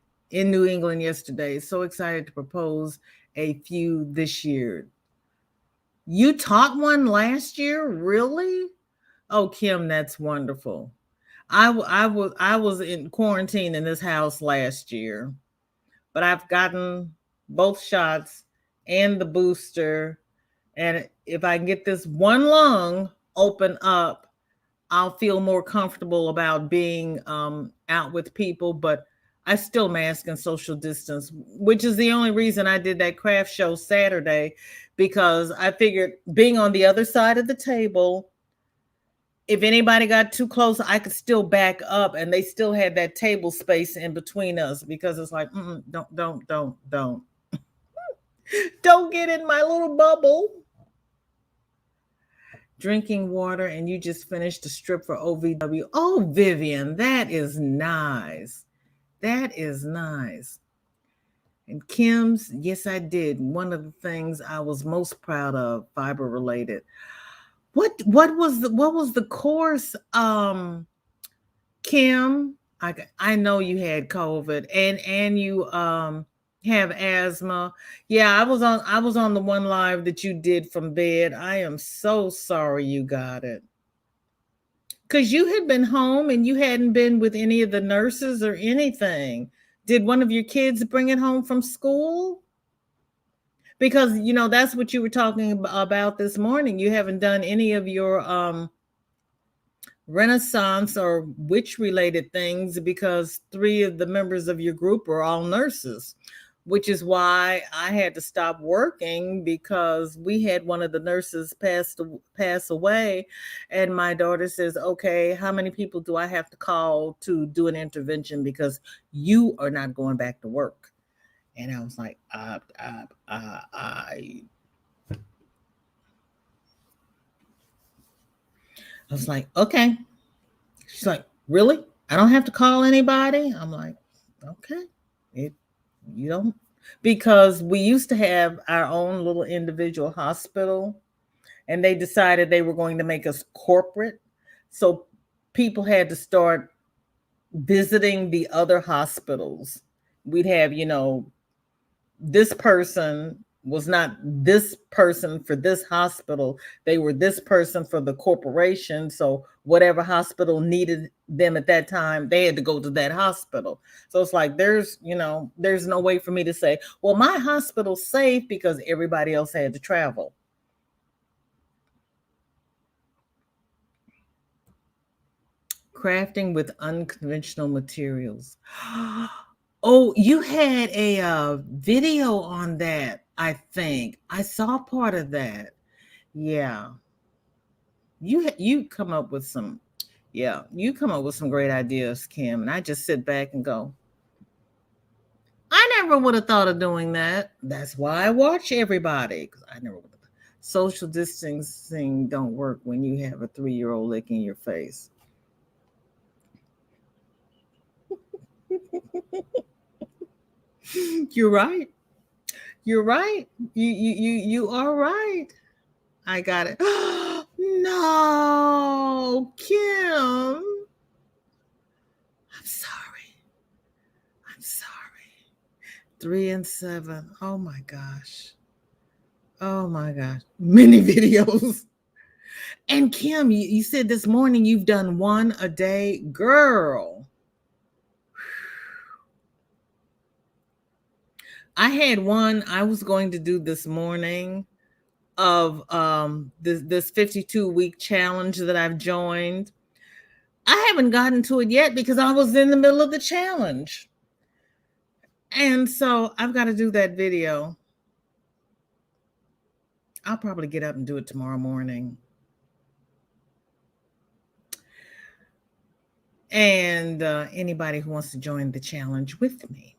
So excited to propose a few this year. You taught one last year? Really? Oh, Kim, that's wonderful. I was in quarantine in this house last year, but I've gotten both shots and the booster. And if I can get this one lung open up, I'll feel more comfortable about being out with people, but I still mask and social distance, which is the only reason I did that craft show Saturday, because I figured being on the other side of the table, if anybody got too close, I could still back up, and they still had that table space in between us, because it's like, don't get in my little bubble. Drinking water, and you just finished a strip for OVW. Oh, Vivian, that is nice. That is nice. And Kim's, yes, I did. One of the things I was most proud of, fiber related. What was the course? Kim, I know you had COVID and you have asthma. Yeah, I was on the one live that you did from bed. I am so sorry you got it. Cuz you had been home and you hadn't been with any of the nurses or anything. Did one of your kids bring it home from school? Because that's what you were talking about this morning. You haven't done any of your Renaissance or witch related things, because 3 of the members of your group are all nurses, which is why I had to stop working, because we had one of the nurses pass away. And my daughter says, okay, how many people do I have to call to do an intervention, because you are not going back to work? And I was like, I was like, okay. She's like, really? I don't have to call anybody? I'm like, okay. You don't, because we used to have our own little individual hospital, and they decided they were going to make us corporate. So people had to start visiting the other hospitals. We'd have, this person was not this person for this hospital. They were this person for the corporation. So whatever hospital needed them at that time, they had to go to that hospital. So it's like, there's no way for me to say, well, my hospital's safe, because everybody else had to travel. Crafting with unconventional materials. Oh, you had a video on that, I think. I saw part of that. Yeah. You come up with some great ideas, Kim, and I just sit back and go, I never would have thought of doing that. That's why I watch everybody, because I never would have. Social distancing don't work when you have a 3-year-old licking your face. You're right. You're right. You are right. I got it. No, Kim. I'm sorry. 3 and 7. Oh my gosh. Many videos. And Kim, you said this morning you've done 1 a day. Girl. I had one I was going to do this morning. of this 52-week challenge that I've joined. I haven't gotten to it yet because I was in the middle of the challenge. And so I've got to do that video. I'll probably get up and do it tomorrow morning. And anybody who wants to join the challenge with me,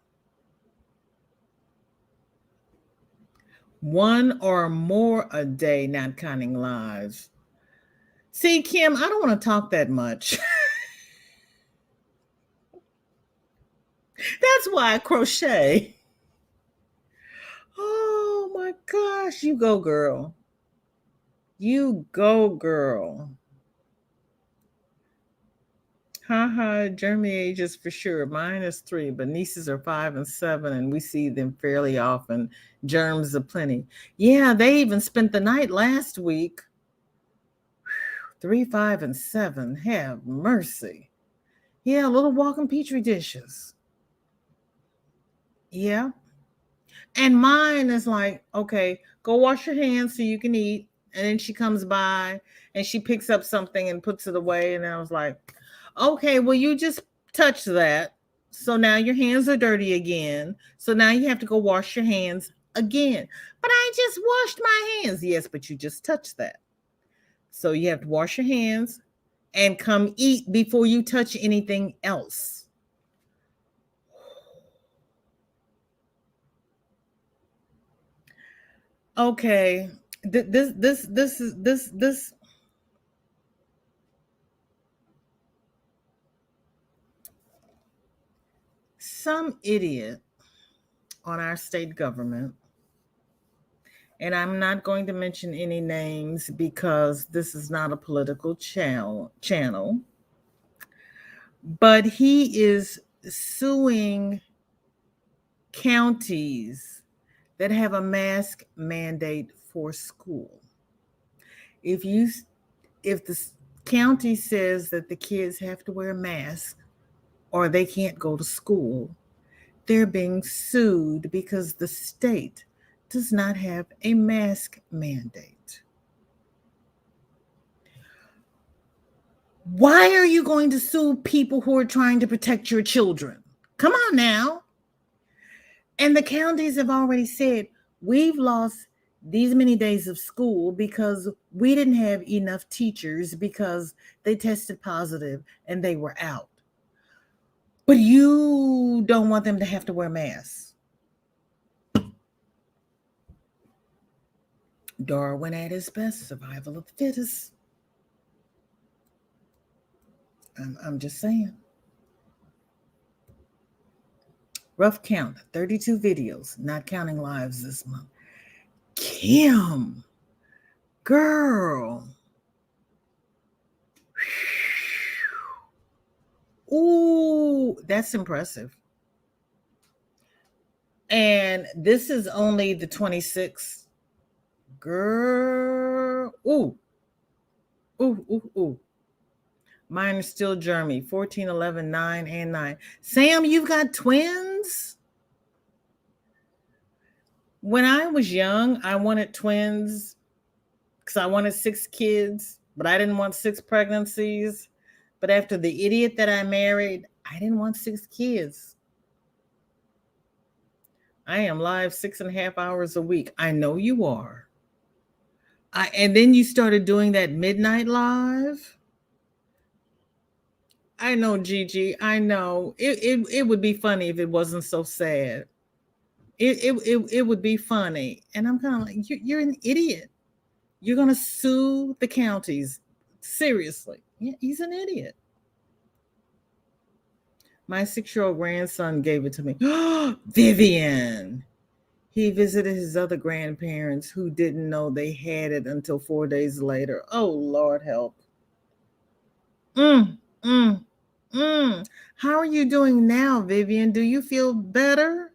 1 or more a day, not counting lives. See, Kim, I don't want to talk that much. That's why I crochet. Oh my gosh, you go, girl. You go, girl. Haha, Jeremy ages for sure. Mine is 3, but nieces are 5 and 7, and we see them fairly often. Germs aplenty. Yeah, they even spent the night last week. 3, 5, and 7. Have mercy. Yeah, little walking petri dishes. Yeah. And mine is like, okay, go wash your hands so you can eat. And then she comes by and she picks up something and puts it away. And I was like, okay, well, you just touched that. So now your hands are dirty again. So now you have to go wash your hands again. But I just washed my hands. Yes, but you just touched that. So you have to wash your hands and come eat before you touch anything else. Okay, this. Some idiot on our state government, and I'm not going to mention any names because this is not a political channel, but he is suing counties that have a mask mandate for school. If the county says that the kids have to wear a mask or they can't go to school, they're being sued because the state does not have a mask mandate. Why are you going to sue people who are trying to protect your children? Come on now. And the counties have already said, we've lost these many days of school because we didn't have enough teachers because they tested positive and they were out. But you don't want them to have to wear masks. Darwin at his best, survival of the fittest. I'm just saying. Rough count, 32 videos, not counting lives this month. Kim, girl. Ooh, that's impressive. And this is only the 26th. Girl. Ooh. Ooh. Mine is still Jeremy, 14, 11, 9, and 9. Sam, you've got twins? When I was young, I wanted twins because I wanted 6 kids, but I didn't want 6 pregnancies. But after the idiot that I married, I didn't want 6 kids. I am live 6.5 hours a week. I know you are. And then you started doing that midnight live. I know, Gigi. I know. It would be funny if it wasn't so sad. It would be funny. And I'm kind of like, you're an idiot. You're going to sue the counties. Seriously. Yeah, he's an idiot. My 6-year-old grandson gave it to me. Vivian. He visited his other grandparents who didn't know they had it until 4 days later. Oh, Lord help. How are you doing now, Vivian? Do you feel better?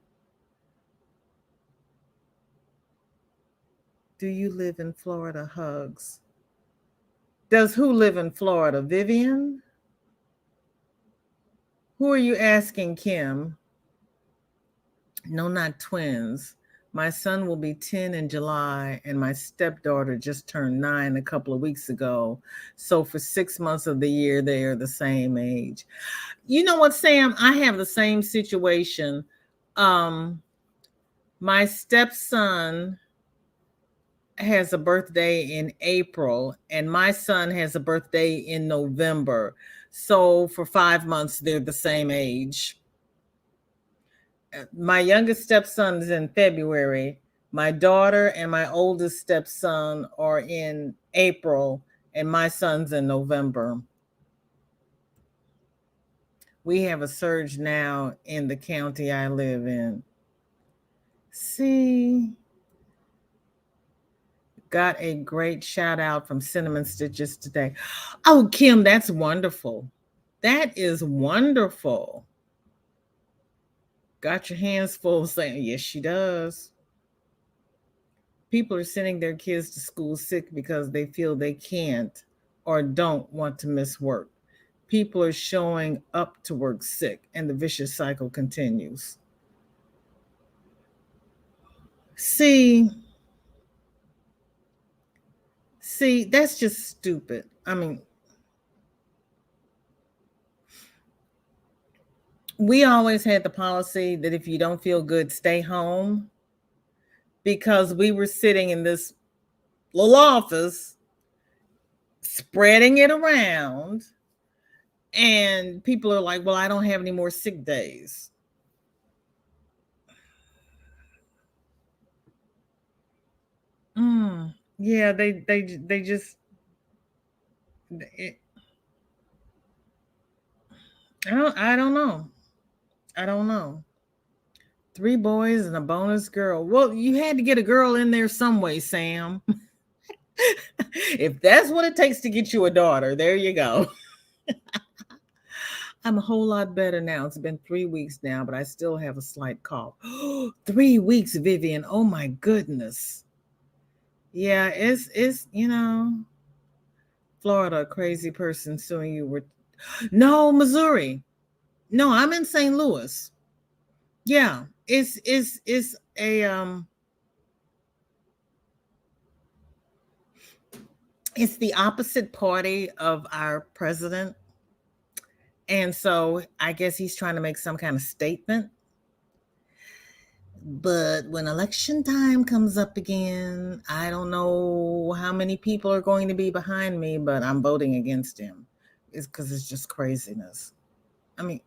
Do you live in Florida? Hugs. Does who live in Florida? Vivian? Who are you asking, Kim? No, not twins. My son will be 10 in July, and my stepdaughter just turned 9 a couple of weeks ago. So for 6 months of the year, they are the same age. You know what, Sam? I have the same situation. My stepson has a birthday in April, and my son has a birthday in November. So for 5 months, they're the same age. My youngest stepson is in February. My daughter and my oldest stepson are in April, and my son's in November. We have a surge now in the county I live in. See, got a great shout out from Cinnamon Stitches today. Oh, Kim, that's wonderful. That is wonderful. Got your hands full saying, yes, she does. People are sending their kids to school sick because they feel they can't or don't want to miss work. People are showing up to work sick, and the vicious cycle continues. See, that's just stupid. I mean, we always had the policy that if you don't feel good, stay home, because we were sitting in this little office spreading it around, and people are like, well, I don't have any more sick days. Yeah, they just it, I don't know. I don't know. 3 boys and a bonus girl. Well, you had to get a girl in there some way, Sam. If that's what it takes to get you a daughter, there you go. I'm a whole lot better now. It's been 3 weeks now, but I still have a slight cough. 3 weeks, Vivian. Oh my goodness. Yeah, it's Florida, a crazy person suing you. No, Missouri. No, I'm in St. Louis. Yeah, it's a it's the opposite party of our president. And so I guess he's trying to make some kind of statement. But when election time comes up again, I don't know how many people are going to be behind me, but I'm voting against him. It's because it's just craziness. I mean,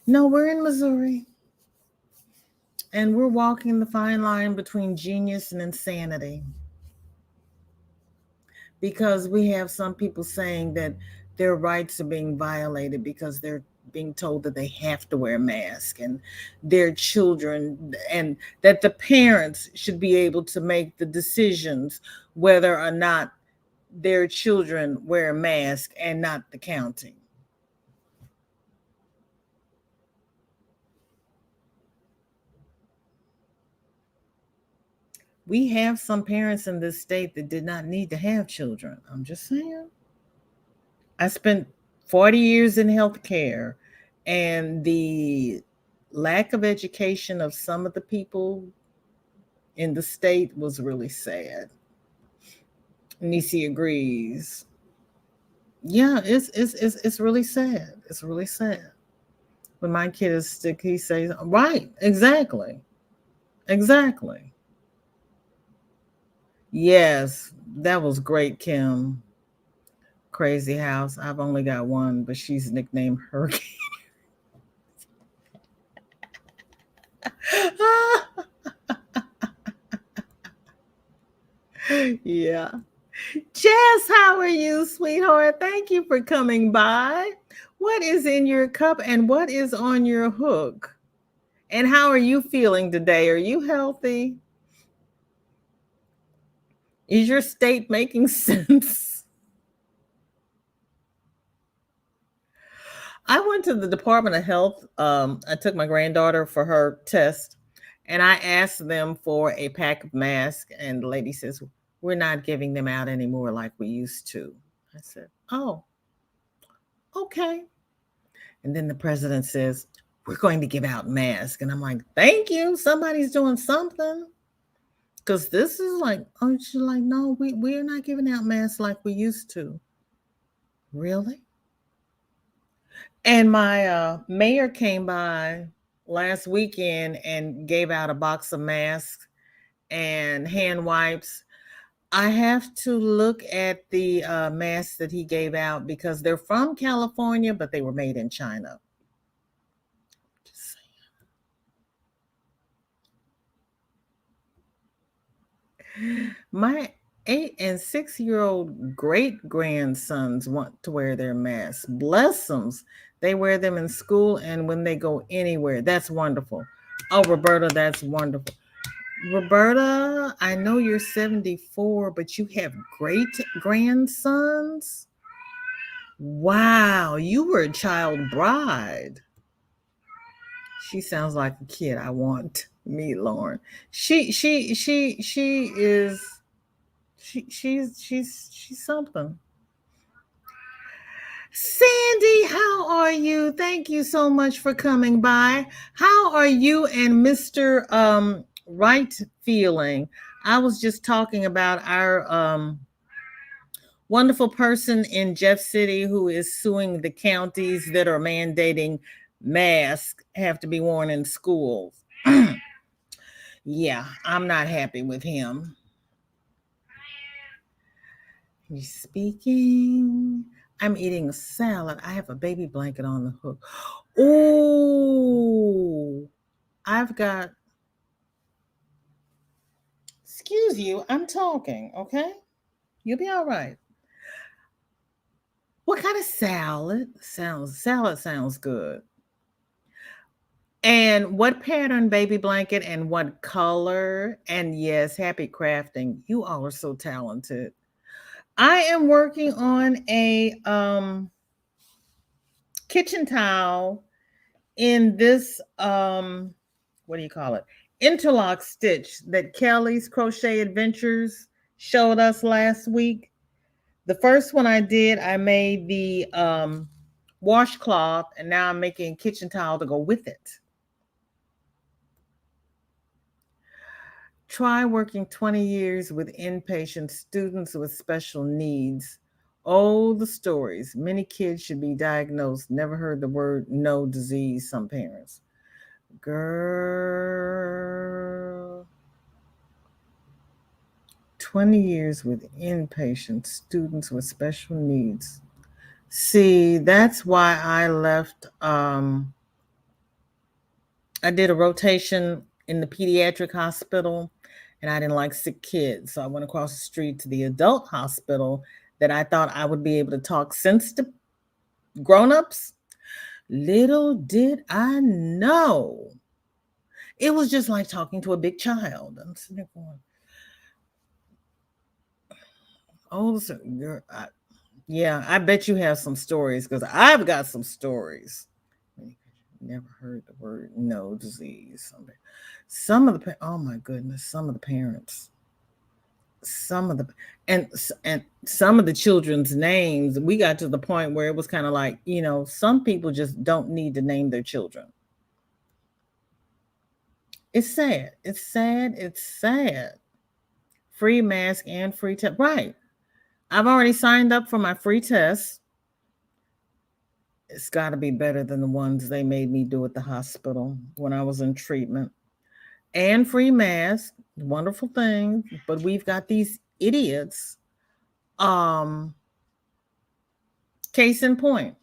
no, we're in Missouri. And we're walking the fine line between genius and insanity. Because we have some people saying that their rights are being violated because they're being told that they have to wear a mask, and their children, and that the parents should be able to make the decisions whether or not their children wear a mask and not the county. We have some parents in this state that did not need to have children. I'm just saying. I spent 40 years in healthcare, and the lack of education of some of the people in the state was really sad. Nisi agrees. Yeah, it's really sad. It's really sad. When my kid is sick, he says, right, exactly. Exactly. Yes, that was great, Kim. Crazy house. I've only got one, but she's nicknamed Hurricane. Yeah. Jess, how are you, sweetheart? Thank you for coming by. What is in your cup and what is on your hook? And how are you feeling today? Are you healthy? Is your state making sense? I went to the Department of Health. I took my granddaughter for her test, and I asked them for a pack of masks, and the lady says, we're not giving them out anymore like we used to. I said, oh, okay. And then the president says, we're going to give out masks. And I'm like, thank you. Somebody's doing something. Because this is like, oh, she's like, no, we're not giving out masks like we used to. Really? And my mayor came by last weekend and gave out a box of masks and hand wipes. I have to look at the masks that he gave out because they're from California, but they were made in China. Just saying. My 8 and 6-year-old great grandsons want to wear their masks. Bless them. They wear them in school and when they go anywhere. That's wonderful. Oh, Roberta, that's wonderful. Roberta, I know you're 74, but you have great grandsons? Wow, you were a child bride. She sounds like a kid I want to meet, Lauren. She's something. Sandy, how are you? Thank you so much for coming by. How are you and Mr. Wright feeling? I was just talking about our wonderful person in Jeff City who is suing the counties that are mandating masks have to be worn in schools. Yeah, I'm not happy with him. He's speaking. I'm eating a salad. I have a baby blanket on the hook. Oh, I've got. Excuse you, I'm talking, okay? You'll be all right. What kind of salad? Salad sounds good. And what pattern baby blanket and what color? And yes, happy crafting. You all are so talented. I am working on a kitchen towel in this what do you call it? Interlock stitch that Kelly's Crochet Adventures showed us last week. The first one I did, I made the washcloth, and now I'm making a kitchen towel to go with it. Try working 20 years with inpatient students with special needs. Oh, the stories. Many kids should be diagnosed. Never heard the word no disease, some parents. Girl. 20 years with inpatient students with special needs. See, that's why I left. I did a rotation in the pediatric hospital and I didn't like sick kids. So I went across the street to the adult hospital that I thought I would be able to talk sense to grown-ups. Little did I know. It was just like talking to a big child. I'm sitting there going, oh, yeah, I bet you have some stories because I've got some stories. Never heard the word no disease. Some of the oh my goodness, some of the parents, some of the and some of the children's names. We got to the point where it was kind of like, some people just don't need to name their children. It's sad. It's sad. It's sad. Free mask and free test. Right. I've already signed up for my free test. It's got to be better than the ones they made me do at the hospital when I was in treatment. And free mask, wonderful thing. But we've got these idiots. Case in point.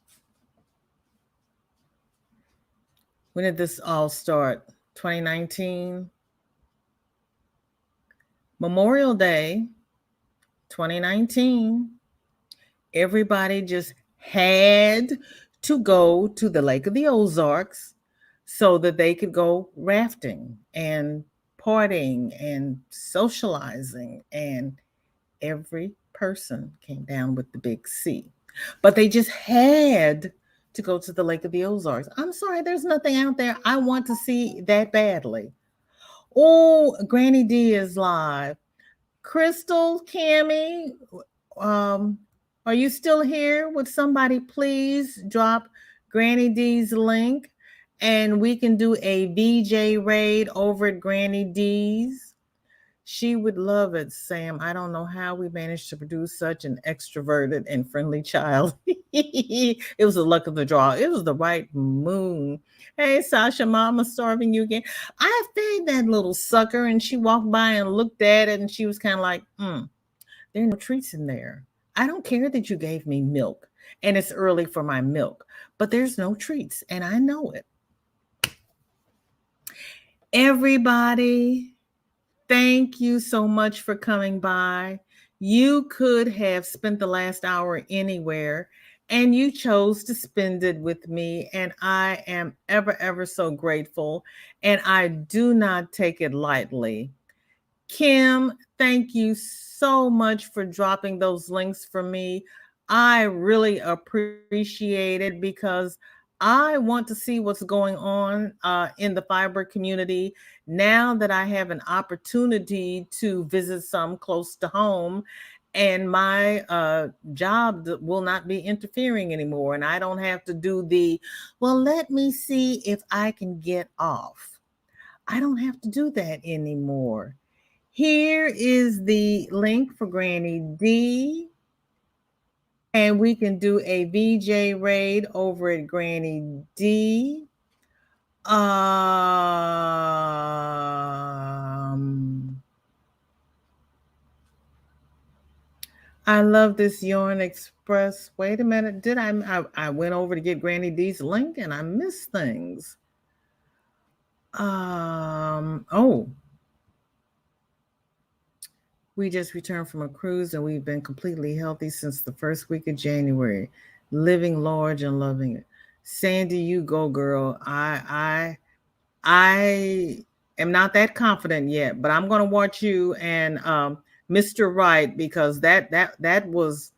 When did this all start? 2019. Memorial Day, 2019. Everybody just had to go to the Lake of the Ozarks so that they could go rafting and partying and socializing, and every person came down with the big C. But they just had to go to the Lake of the Ozarks. I'm sorry, there's nothing out there I want to see that badly. Oh, Granny D is live. Crystal, Cammie, are you still here? Would somebody please drop Granny D's link? And we can do a VJ raid over at Granny D's. She would love it, Sam. I don't know how we managed to produce such an extroverted and friendly child. It was the luck of the draw. It was the right moon. Hey, Sasha, mama starving you again. I fed that little sucker and she walked by and looked at it and she was kind of like, there are no treats in there. I don't care that you gave me milk and it's early for my milk, but there's no treats and I know it. Everybody, thank you so much for coming by. You could have spent the last hour anywhere and you chose to spend it with me. And I am ever, ever so grateful. And I do not take it lightly. Kim, thank you so much for dropping those links for me. I really appreciate it because I want to see what's going on in the fiber community now that I have an opportunity to visit some close to home and my job will not be interfering anymore. And I don't have to do well, let me see if I can get off. I don't have to do that anymore. Here is the link for Granny D. And we can do a VJ raid over at Granny D. I love this Yarn Express. Wait a minute. Did I went over to get Granny D's link and I missed things. Oh. We just returned from a cruise and we've been completely healthy since the first week of January, living large and loving it. Sandy, you go, girl. I am not that confident yet, but I'm going to watch you and Mr. Wright because that was.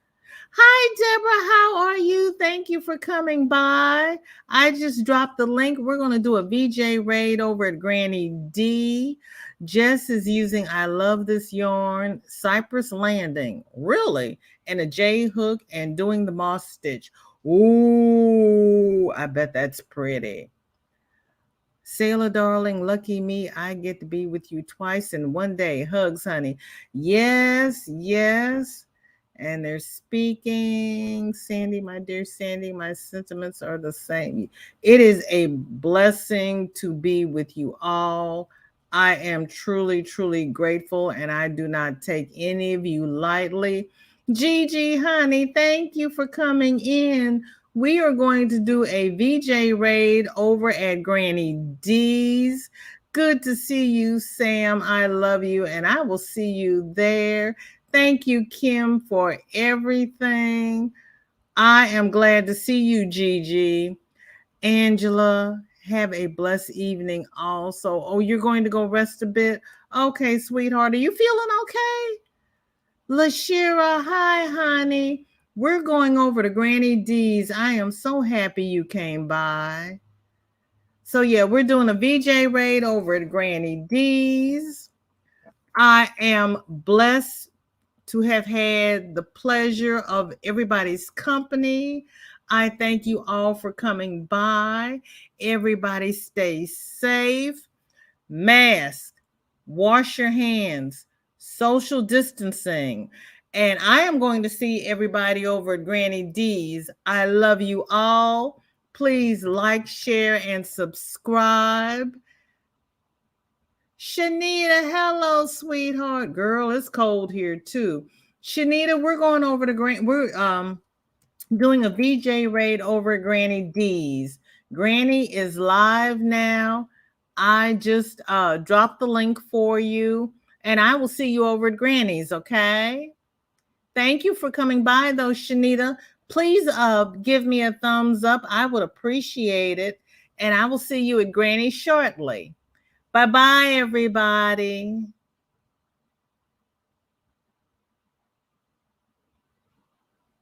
Hi, Deborah. How are you? Thank you for coming by. I just dropped the link. We're going to do a VJ raid over at Granny D. Jess is using I Love This Yarn, Cypress Landing, really, and a J hook and doing the moss stitch. Ooh, I bet that's pretty. Sailor darling, lucky me, I get to be with you twice in one day. Hugs, honey. Yes, yes. And they're speaking. Sandy, my dear Sandy, my sentiments are the same. It is a blessing to be with you all. I am truly, truly grateful, and I do not take any of you lightly. Gigi, honey, thank you for coming in. We are going to do a VJ raid over at Granny D's. Good to see you, Sam. I love you, and I will see you there. Thank you, Kim, for everything. I am glad to see you, Gigi. Angela, have a blessed evening also. Oh, you're going to go rest a bit? Okay, sweetheart. Are you feeling okay? Lashira, hi, honey. We're going over to Granny D's. I am so happy you came by. So, yeah, we're doing a VJ raid over at Granny D's. I am blessed to have had the pleasure of everybody's company. I thank you all for coming by. Everybody stay safe. Mask, wash your hands, social distancing. And I am going to see everybody over at Granny D's. I love you all. Please like, share, and subscribe. Shanita, hello, sweetheart. Girl, it's cold here too. Shanita, we're going over to we're doing a VJ raid over at Granny D's. Granny is live now. I just dropped the link for you, and I will see you over at Granny's, okay? Thank you for coming by, though, Shanita. Please give me a thumbs up. I would appreciate it, and I will see you at Granny shortly. Bye-bye, everybody.